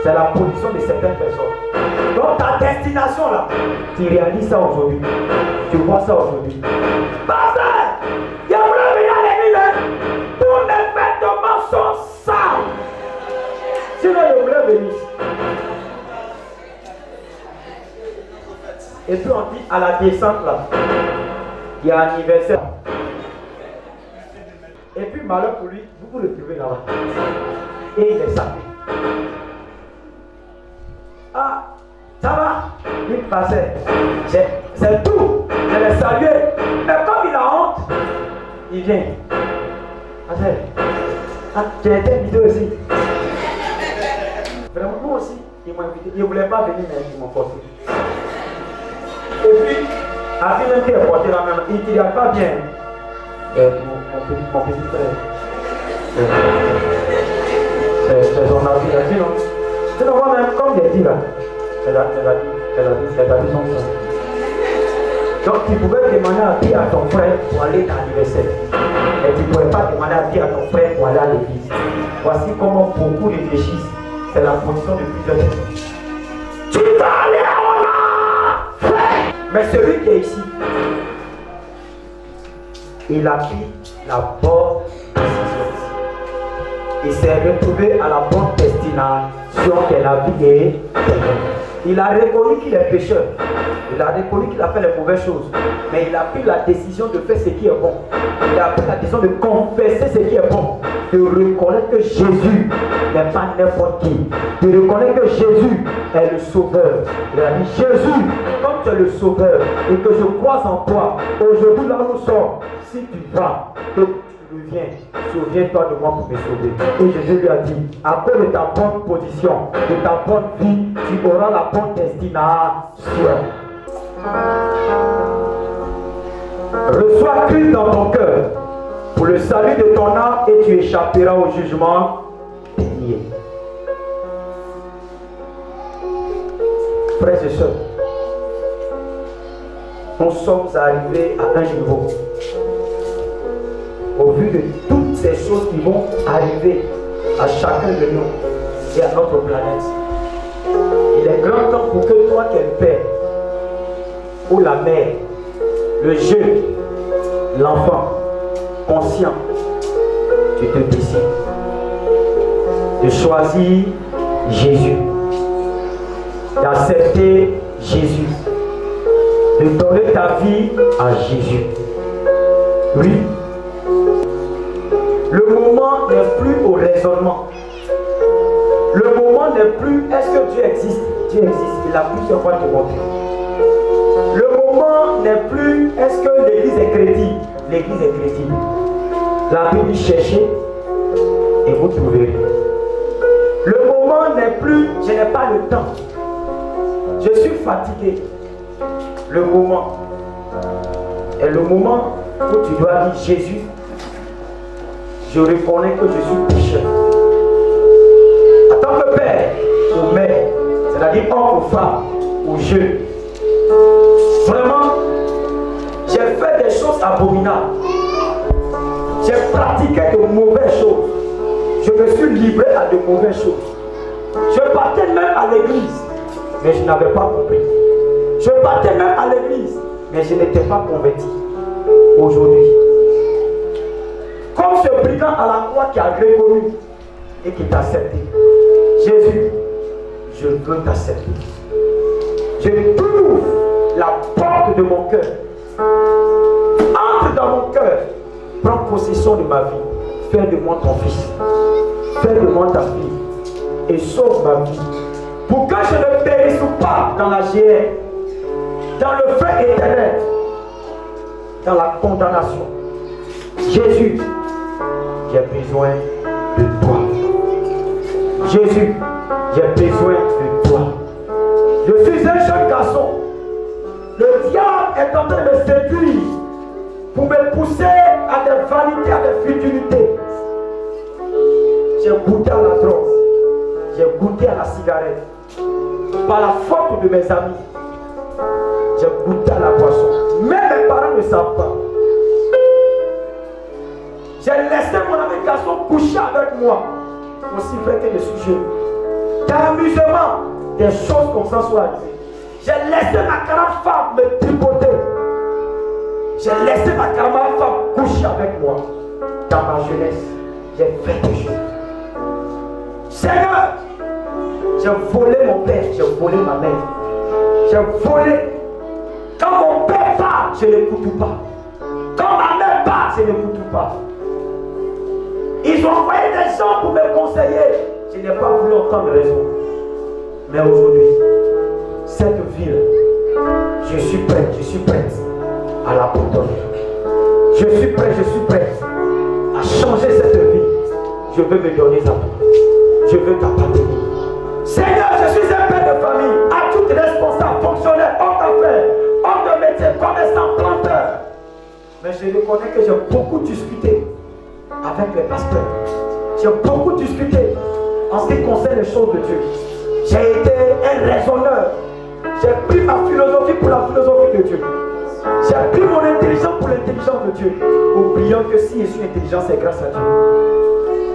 C'est la position de certaines personnes. Donc ta destination là, tu réalises ça aujourd'hui. Tu vois ça aujourd'hui. Pasteur, il voulait venir à l'église. Tous mes vêtements sont sales. Sinon, il voulait venir. Et puis on dit à la descente là, il y a un anniversaire. Et puis malheur pour lui, vous le trouvez là-bas. Et il est sapé. Ah, Ça va? Il passait. C'est tout. Je l'ai salué. Mais comme il a honte, il vient. J'ai été invité aussi. Vraiment, moi aussi, ils m'ont invité. Ils ne voulaient pas venir, mais ils m'ont forcé. Et puis, après même qu'il a porté la main, il ne regarde pas bien. Mon petit frère. C'est son avis, il a dit non. Tu vois même comme il a dit là. Elle a dit son frère. Donc tu pouvais demander à dire à ton frère pour aller dans l'anniversaire. Et tu ne pouvais pas demander à dire à ton frère pour aller à l'église. Voici comment beaucoup réfléchissent. C'est la position de plusieurs personnes. Tu vas aller à frère. Mais celui qui est ici, il a pris la bonne décision. Il s'est retrouvé à la bonne destination de la vie éternelle. Il a reconnu qu'il est pécheur. Il a reconnu qu'il a fait les mauvaises choses. Mais il a pris la décision de faire ce qui est bon. Il a pris la décision de confesser ce qui est bon. De reconnaître que Jésus n'est pas n'importe qui. De reconnaître que Jésus est le sauveur. Il a dit Jésus, comme tu es le sauveur et que je crois en toi, aujourd'hui là où nous sommes, si tu vas, que tu reviens, souviens-toi de moi pour me sauver. Et Jésus lui a dit, à cause de ta bonne position, de ta bonne vie, tu auras la bonne destination. Reçois Christ dans ton cœur pour le salut de ton âme et tu échapperas au jugement dernier. Frères et sœurs, nous sommes arrivés à un niveau. Au vu de toutes ces choses qui vont arriver à chacun de nous et à notre planète, il est grand temps pour que toi qui es le père ou la mère, le jeune, l'enfant, conscient, tu te décides de choisir Jésus, d'accepter Jésus, de donner ta vie à Jésus. Oui, le moment n'est plus au raisonnement. Le moment n'est plus est-ce que Dieu existe? Dieu existe, il a plusieurs fois démontré. Le moment n'est plus est-ce que l'église est crédible? L'église est crédible. La Bible dit cherchez et vous trouverez. Le moment n'est plus je n'ai pas le temps. Je suis fatigué. Le moment est le moment où tu dois dire Jésus, je reconnais que je suis pécheur. En tant que père ou mère, c'est-à-dire homme ou femme ou jeune, vraiment, j'ai fait des choses abominables. J'ai pratiqué de mauvaises choses. Je me suis livré à de mauvaises choses. Je partais même à l'église, mais je n'avais pas compris. Je partais même à l'église, mais je n'étais pas converti. Aujourd'hui, comme ce brigand à la croix qui a reconnu et qui t'a accepté, Jésus, je veux t'accepter. Je t'ouvre la porte de mon cœur. Entre dans mon cœur. Prends possession de ma vie. Fais de moi ton fils. Fais de moi ta fille. Et sauve ma vie. Pour que je ne périsse pas dans la géhenne, dans le feu éternel, dans la condamnation. Jésus, j'ai besoin de toi. Jésus, j'ai besoin de toi. Je suis un jeune garçon. Le diable est en train de me séduire pour me pousser à des vanités, à des futilités. J'ai goûté à la drogue. J'ai goûté à la cigarette. Par la faute de mes amis, j'ai goûté à la boisson. Même mes parents ne savent pas. J'ai laissé mon ami garçon coucher avec moi, aussi vrai que je suis jeune. D'amusement, des choses comme ça sont arrivées. J'ai laissé ma grande femme me tripoter. J'ai laissé ma grande femme coucher avec moi. Dans ma jeunesse, j'ai fait des choses. Seigneur, j'ai volé mon père, j'ai volé ma mère. J'ai volé. Quand mon père parle, je n'écoute pas. Quand ma mère parle, je n'écoute pas. Ils ont envoyé des gens pour me conseiller. Je n'ai pas voulu entendre raison. Mais aujourd'hui, Je suis prête à l'abandonner. Je suis prête à changer cette vie. Je veux me donner à toi. Je veux t'appartenir. Seigneur, je suis un père de famille, à tout responsable, fonctionnaire, homme d'affaires, homme de métier, commerçant, planteur. Mais je reconnais que j'ai beaucoup discuté avec les pasteurs. J'ai beaucoup discuté en ce qui concerne les choses de Dieu. J'ai été un raisonneur. J'ai pris ma philosophie pour la philosophie de Dieu. J'ai pris mon intelligence pour l'intelligence de Dieu, oubliant que si je suis intelligent, c'est grâce à Dieu.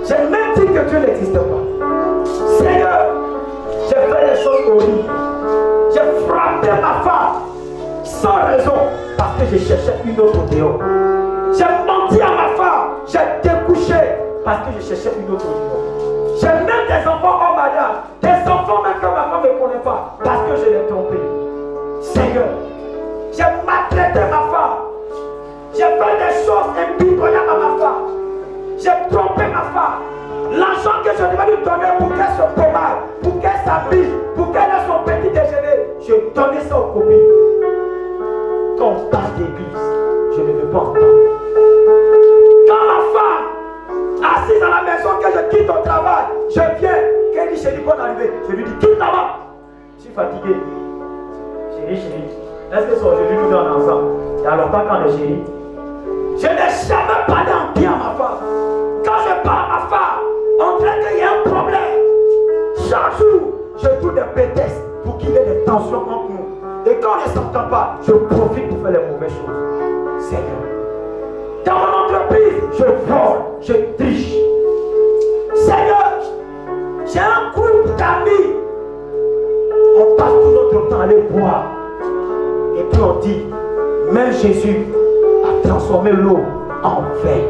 J'ai même dit que Dieu n'existe pas. Seigneur, j'ai fait les choses horribles. J'ai frappé ma femme sans raison parce que je cherchais une autre dehors. J'ai menti à ma femme. J'ai découché parce que je cherchais une autre dehors. J'ai même des enfants en mariage. Des enfants même que ma femme ne connaît pas parce que je l'ai trompé. Seigneur, j'ai maltraité ma femme. J'ai fait des choses impitoyables à ma femme. J'ai trompé ma femme. L'argent que je devais lui donner pour qu'elle se pommade, pour qu'elle s'habille, pour qu'elle ait son petit déjeuner, je donnais ça aux copines. Quand on parle d'église, je ne veux pas entendre. Quand ma femme, assise à la maison, que je quitte au travail, je viens, qu'elle dit chérie, bonne arrivée. Je lui dis quitte là-bas. Je suis fatigué. Chérie, est-ce que c'est aujourd'hui nous sommes ensemble? Il y a longtemps qu'on est chérie. Je n'ai jamais parlé en bien à ma femme. Quand je parle à ma femme, on dirait qu'il y a un problème. Chaque jour, je trouve des prétextes pour qu'il y ait des tensions entre nous. Et quand on ne s'entend pas, je profite pour faire les mauvaises choses. Seigneur, dans mon entreprise, je vole, je triche. Seigneur, j'ai un groupe d'amis. On passe tout notre temps à aller boire. Et puis on dit, même Jésus a transformé l'eau en vin.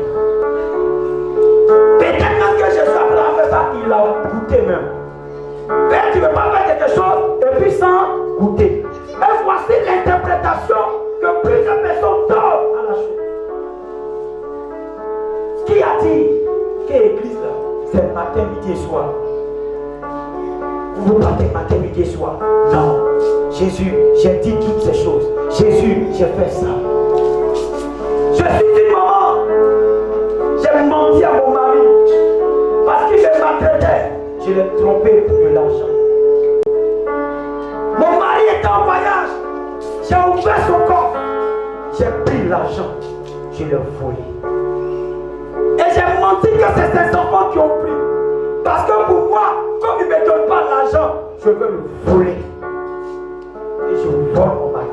Peut-être même que Jésus a fait ça, il a goûté même. Père, tu ne veux pas faire quelque chose et puis sans goûter. Et voici l'interprétation que plusieurs personnes donnent à la chose. Qui a dit que l'église là, c'est matin, midi et soir? Vous partez matin, midi et soir? Non. Jésus, j'ai dit toutes ces choses. Jésus, j'ai fait ça. Je suis une maman. J'ai menti à mon mari parce qu'il me maltraitait. Je l'ai trompé pour de l'argent. Mon mari était en voyage. J'ai ouvert son coffre. J'ai pris l'argent. Je l'ai volé. Et j'ai menti que c'est ses enfants qui ont pris. Parce que pour moi, comme il ne me donne pas l'argent, je veux le voler. Et je vole mon mari.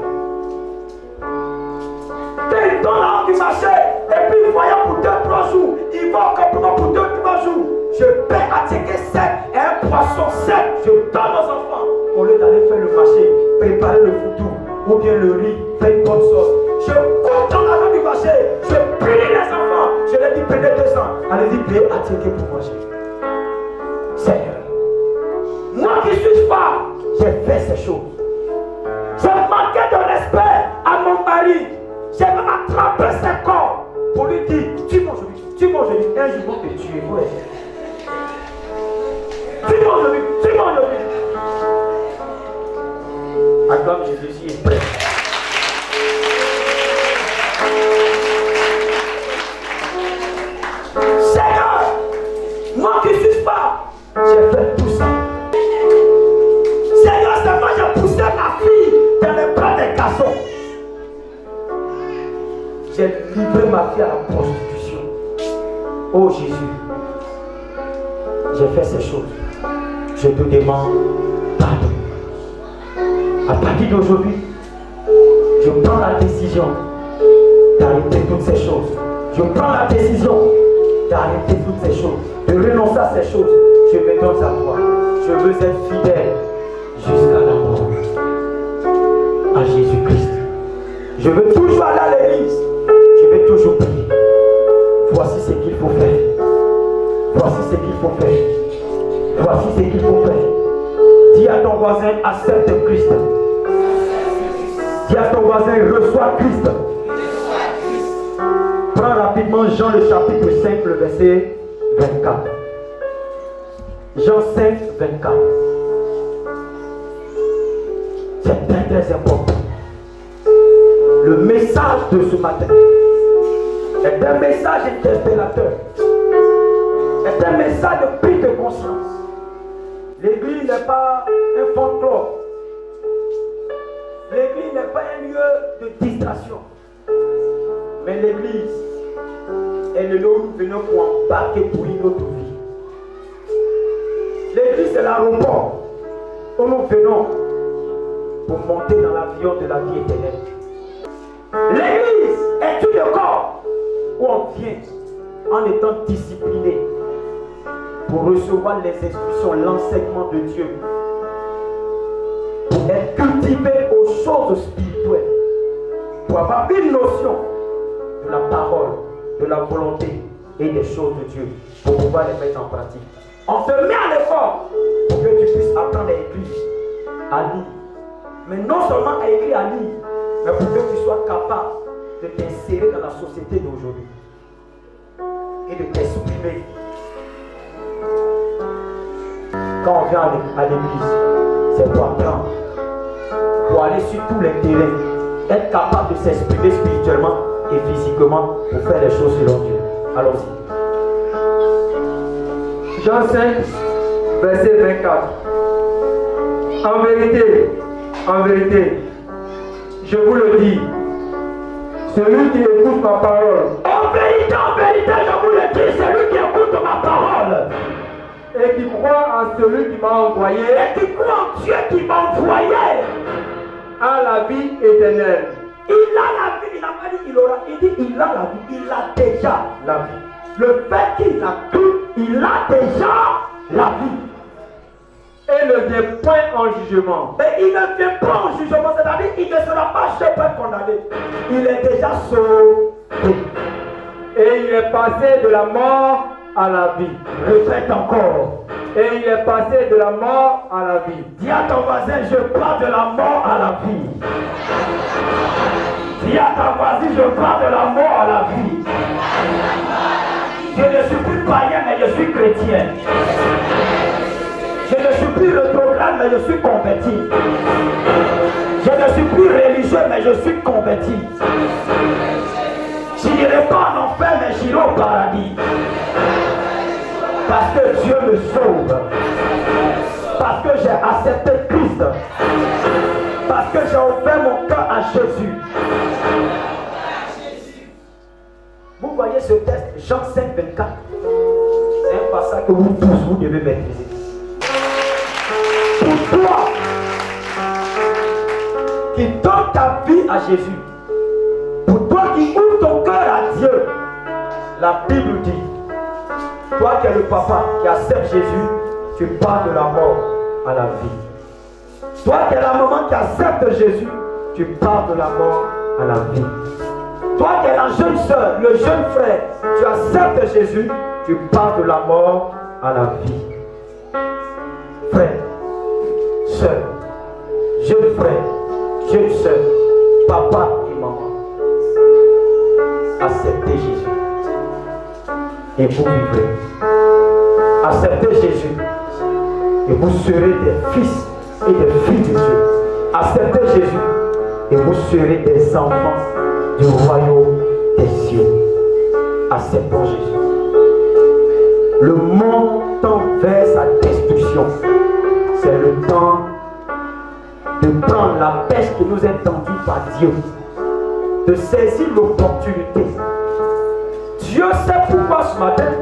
Il donne la honte du marché, et puis voyant pour 2-3 jours, il va encore pour 2-3 jours. Je paie à ticket sec et un poisson sec, je donne aux enfants. Au lieu d'aller faire le marché, préparer le foutou, ou bien le riz, faire une bonne sauce. Je compte dans l'argent du marché, je prie les enfants, je leur dis prenez 200, allez-y payer à ticket pour manger. Seigneur, moi qui suis femme, j'ai fait ces choses. J'ai manqué de respect à mon mari. J'ai même attrapé ses corps pour lui dire, tu manges, un jour vont te tuer, ouais. Tu manges. Acclame Jésus, est prêt. Seigneur, moi qui suis pas, j'ai fait tout ça. Seigneur, c'est moi j'ai poussé ma fille dans les bras des garçons. J'ai livré ma fille à la prostitution. Oh Jésus, j'ai fait ces choses. Je te demande pardon. À partir d'aujourd'hui, je prends la décision d'arrêter toutes ces choses. Je prends la décision d'arrêter toutes ces choses, de renoncer à ces choses. Je me donne à toi. Je veux être fidèle jusqu'à la mort à Jésus-Christ. Je veux toujours aller à l'église. Je vais toujours prier. Voici ce qu'il faut faire. Voici ce qu'il faut faire. Voici ce qu'il faut faire. Dis à ton voisin, accepte Christ. Dis à ton voisin, reçois Christ. Prends rapidement Jean le chapitre 5, le verset 24. Jean 5, 24. C'est très très important. Le message de ce matin est un message interpellateur, est un message de prise de conscience. L'église n'est pas un folklore. L'église n'est pas un lieu de distraction. Mais l'église est le lieu où nous venons pour embarquer pour une autre vie. L'église c'est l'aéroport où nous venons pour monter dans l'avion de la vie éternelle. L'église est tout le corps où on vient en étant discipliné pour recevoir les instructions, l'enseignement de Dieu, pour être cultivé aux choses spirituelles, pour avoir une notion de la parole, de la volonté et des choses de Dieu, pour pouvoir les mettre en pratique. On se met à l'effort pour que tu puisses apprendre à écrire, à lire. Mais non seulement à écrire, à lire, mais pour que tu sois capable de t'insérer dans la société d'aujourd'hui et de t'exprimer. Quand on vient à l'église, c'est pour apprendre, pour aller sur tous les terrains, être capable de s'exprimer spirituellement et physiquement pour faire les choses selon Dieu. Allons-y. Jean 5, verset 24. En vérité, je vous le dis, celui qui écoute ma parole, en vérité, je vous le dis, celui qui écoute ma parole, et qui croit en celui qui m'a envoyé, et qui croit en Dieu qui m'a envoyé, a la vie éternelle. Il a la vie, il n'a pas dit il aura, il dit il a la vie, il a déjà la vie. Le fait qu'il a cru, il a déjà la vie. Et ne vient point en jugement. Mais il ne vient pas en jugement, c'est-à-dire il ne sera pas jamais condamné. Il est déjà sauvé. Et il est passé de la mort à la vie. Répète encore. Et il est passé de la mort à la vie. Dis à ton voisin, je pars de la mort à la vie. Dis à ta voisine, je pars de la mort à la vie. Je ne suis plus païen, mais je suis chrétien. Je ne suis plus rétrograde, mais je suis converti. Je ne suis plus religieux, mais je suis converti. Je n'irai pas en enfer, mais j'irai au paradis. Parce que Dieu me sauve. Parce que j'ai accepté Christ. Parce que j'ai ouvert mon cœur à Jésus. Vous voyez ce texte, Jean 5, 24. C'est un passage que vous tous, vous devez maîtriser. Pour toi, qui donne ta vie à Jésus, pour toi qui ouvre ton cœur à Dieu, la Bible dit, toi qui es le papa qui accepte Jésus, tu pars de la mort à la vie. Toi qui es la maman qui accepte Jésus, tu pars de la mort à la vie. Toi qui es la jeune soeur, le jeune frère, tu acceptes Jésus, tu pars de la mort à la vie. Frère, soeur, jeune frère, jeune soeur, papa et maman, acceptez Jésus et vous vivrez. Acceptez Jésus et vous serez des fils et des filles de Dieu. Acceptez Jésus et vous serez des enfants du royaume des cieux. Acceptons Jésus. Le monde tend vers sa destruction. C'est le temps de prendre la pêche qui nous est tendue par Dieu, de saisir l'opportunité. Dieu sait pourquoi ce matin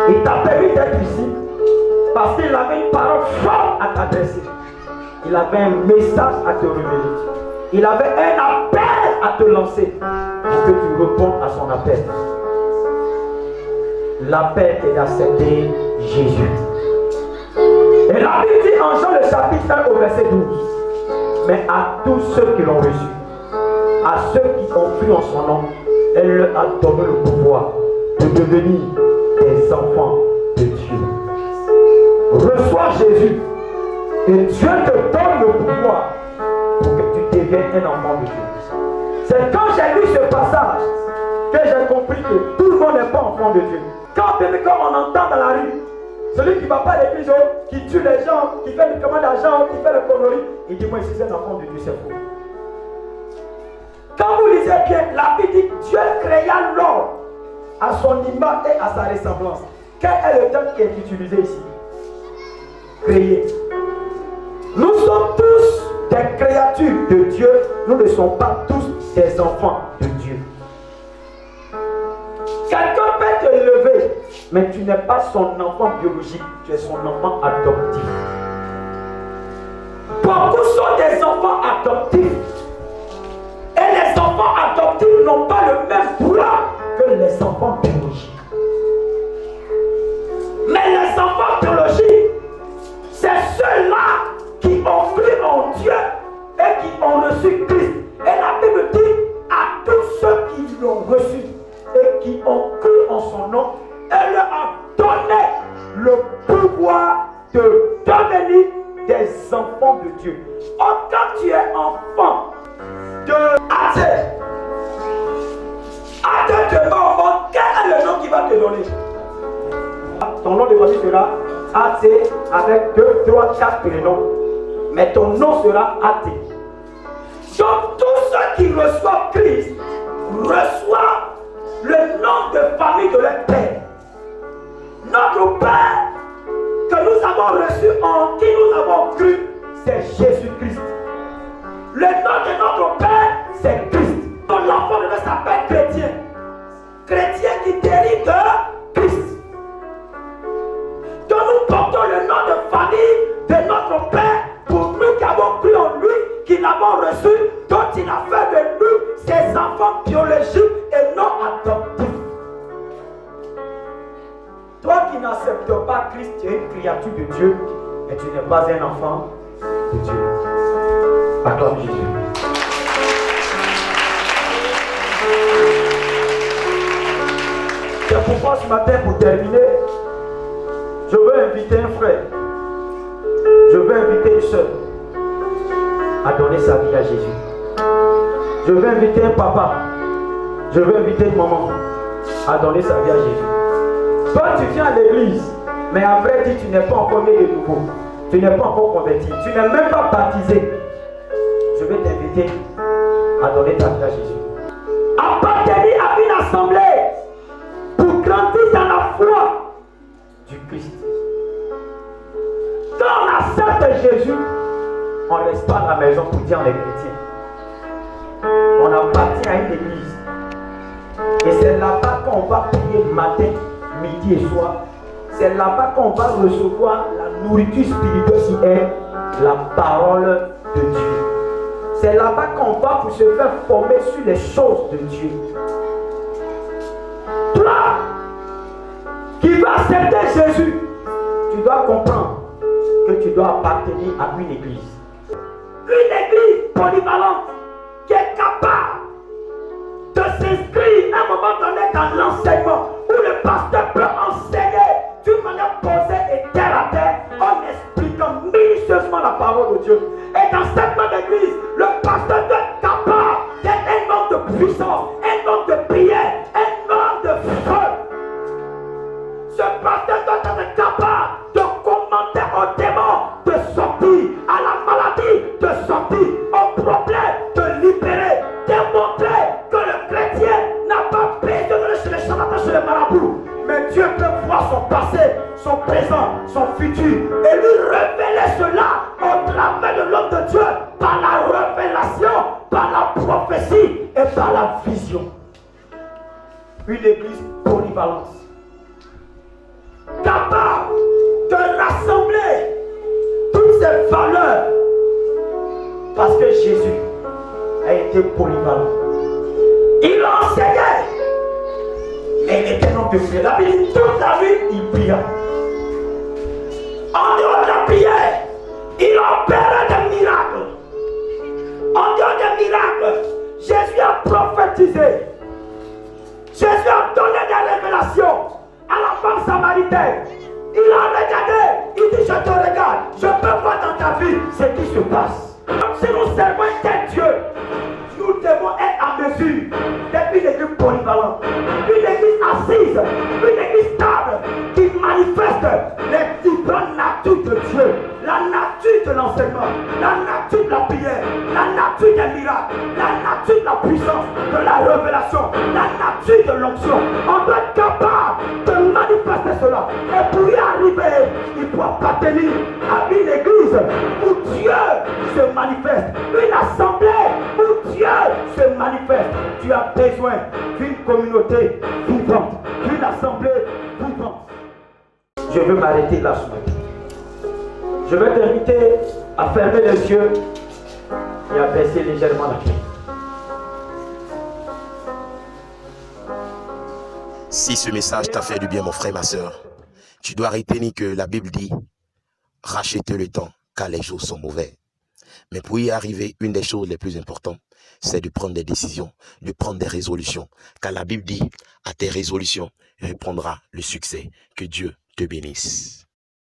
il t'a permis d'être ici, parce qu'il avait une parole forte à t'adresser. Il avait un message à te révéler. Il avait un appel à te lancer pour que tu répondes à son appel. L'appel est d'accepter Jésus. Et la Bible dit en Jean le chapitre 1 au verset 12, mais à tous ceux qui l'ont reçu, à ceux qui ont cru en son nom, elle leur a donné le pouvoir de devenir des enfants de Dieu. Reçois Jésus et Dieu te donne le pouvoir pour que tu deviennes un enfant de Dieu. C'est quand j'ai lu ce passage que j'ai compris que tout le monde n'est pas enfant de Dieu. Quand on entend dans la rue, celui qui ne va pas à l'église, qui tue les gens, qui fait du commande d'argent, qui fait le connerie, il dit moi ici c'est un enfant de Dieu, c'est faux. Quand vous lisez bien, la Bible dit Dieu créa l'homme à son image et à sa ressemblance. Quel est le terme qui est utilisé ici? Créer. Nous sommes tous des créatures de Dieu. Nous ne sommes pas tous des enfants de Dieu. Quelqu'un peut te lever, mais tu n'es pas son enfant biologique, tu es son enfant adoptif. Beaucoup sont des enfants adoptifs. Et les enfants adoptifs n'ont pas le même droit que les enfants biologiques. Mais les enfants biologiques, c'est ceux-là qui ont cru en Dieu et qui ont reçu Christ. Et la Bible dit à tous ceux qui l'ont reçu et qui ont cru en son nom, elle leur a donné le pouvoir de devenir des enfants de Dieu. Or, quand tu es enfant de athée, athée te va au monde, quel est le nom qu'il va te donner? Ton nom de famille sera athée avec 2, 3, 4 prénoms. Mais ton nom sera athée. Donc tous ceux qui reçoivent Christ reçoivent le nom de famille de leur Père. Notre Père que nous avons reçu, en qui nous avons cru, c'est Jésus-Christ. Le nom de notre Père, c'est Christ. L'enfant devait s'appeler chrétien. Chrétien qui dérive de Christ. Donc nous portons le nom de famille de notre Père pour nous qui avons cru en lui, qui l'avons reçu, dont il a fait de nous ses enfants biologiques et non adoptifs. Toi qui n'acceptes pas Christ, tu es une créature de Dieu, mais tu n'es pas un enfant de Dieu. Acclame Jésus. C'est pourquoi ce matin, pour terminer, je veux inviter un frère, je veux inviter une soeur à donner sa vie à Jésus. Je veux inviter un papa, je veux inviter une maman à donner sa vie à Jésus. Toi, tu viens à l'église, mais à vrai dire, tu n'es pas encore né de nouveau. Tu n'es pas encore converti. Tu n'es même pas baptisé. Je vais t'inviter à donner ta vie à Jésus. Appartenir à une assemblée pour grandir dans la foi du Christ. Quand on accepte Jésus, on ne reste pas à la maison pour dire on est chrétien. On appartient à une église. Et c'est là-bas qu'on va prier matin, midi et soir. C'est là-bas qu'on va recevoir la nourriture spirituelle qui est la parole de Dieu. C'est là-bas qu'on va pour se faire former sur les choses de Dieu. Toi, qui vas accepter Jésus, tu dois comprendre que tu dois appartenir à une église. Une église polyvalente qui est capable de s'inscrire à un moment donné dans l'enseignement où le pasteur peut enseigner d'une manière posée et terre à terre en expliquant minutieusement la parole de Dieu. Et dans cette même église, le pasteur doit être capable d'être un homme de puissance, un homme de prière, un homme de feu. Ce pasteur doit être capable de commander aux démons de sortir, à la maladie de sortir, au problème de libérer, démontrer que le chrétien n'a pas besoin de chez les charlatans, chez les marabouts. Mais Dieu peut voir son passé, son présent, son futur et lui révéler cela au travers de l'homme de Dieu par la révélation, par la prophétie et par la vision. Une église polyvalente, capable de rassembler toutes ces valeurs parce que Jésus a été polyvalent. Il a enseigné, mais il était un homme de prière. La Bible dit toute la nuit, il pria. En dehors de la prière, il opérait des miracles. En dehors des miracles, Jésus a prophétisé. Jésus a donné des révélations à la femme samaritaine. Il a regardé, il dit je te regarde, je peux voir dans ta vie ce qui se passe. Donc si nous servons un tel Dieu, nous devons être à mesure d'être une église polyvalente, une église assise, une église stable qui manifeste les différentes natures de Dieu, la nature de l'enseignement, la nature de la prière, la nature nature des miracles, la nature de la puissance, de la révélation, la nature de l'onction. On doit être capable de manifester cela. Et pour y arriver, il faut appartenir à une église où Dieu se manifeste, une assemblée où Dieu se manifeste. Tu as besoin d'une communauté vivante, d'une assemblée vivante. Je veux m'arrêter là ce matin. Je vais t'inviter à fermer les yeux et à baisser légèrement la tête. Si ce message t'a fait du bien, mon frère, ma soeur, tu dois retenir que la Bible dit « Rachetez le temps, car les jours sont mauvais ». Mais pour y arriver, une des choses les plus importantes, c'est de prendre des décisions, de prendre des résolutions. Car la Bible dit « À tes résolutions répondra le succès ». Que Dieu te bénisse.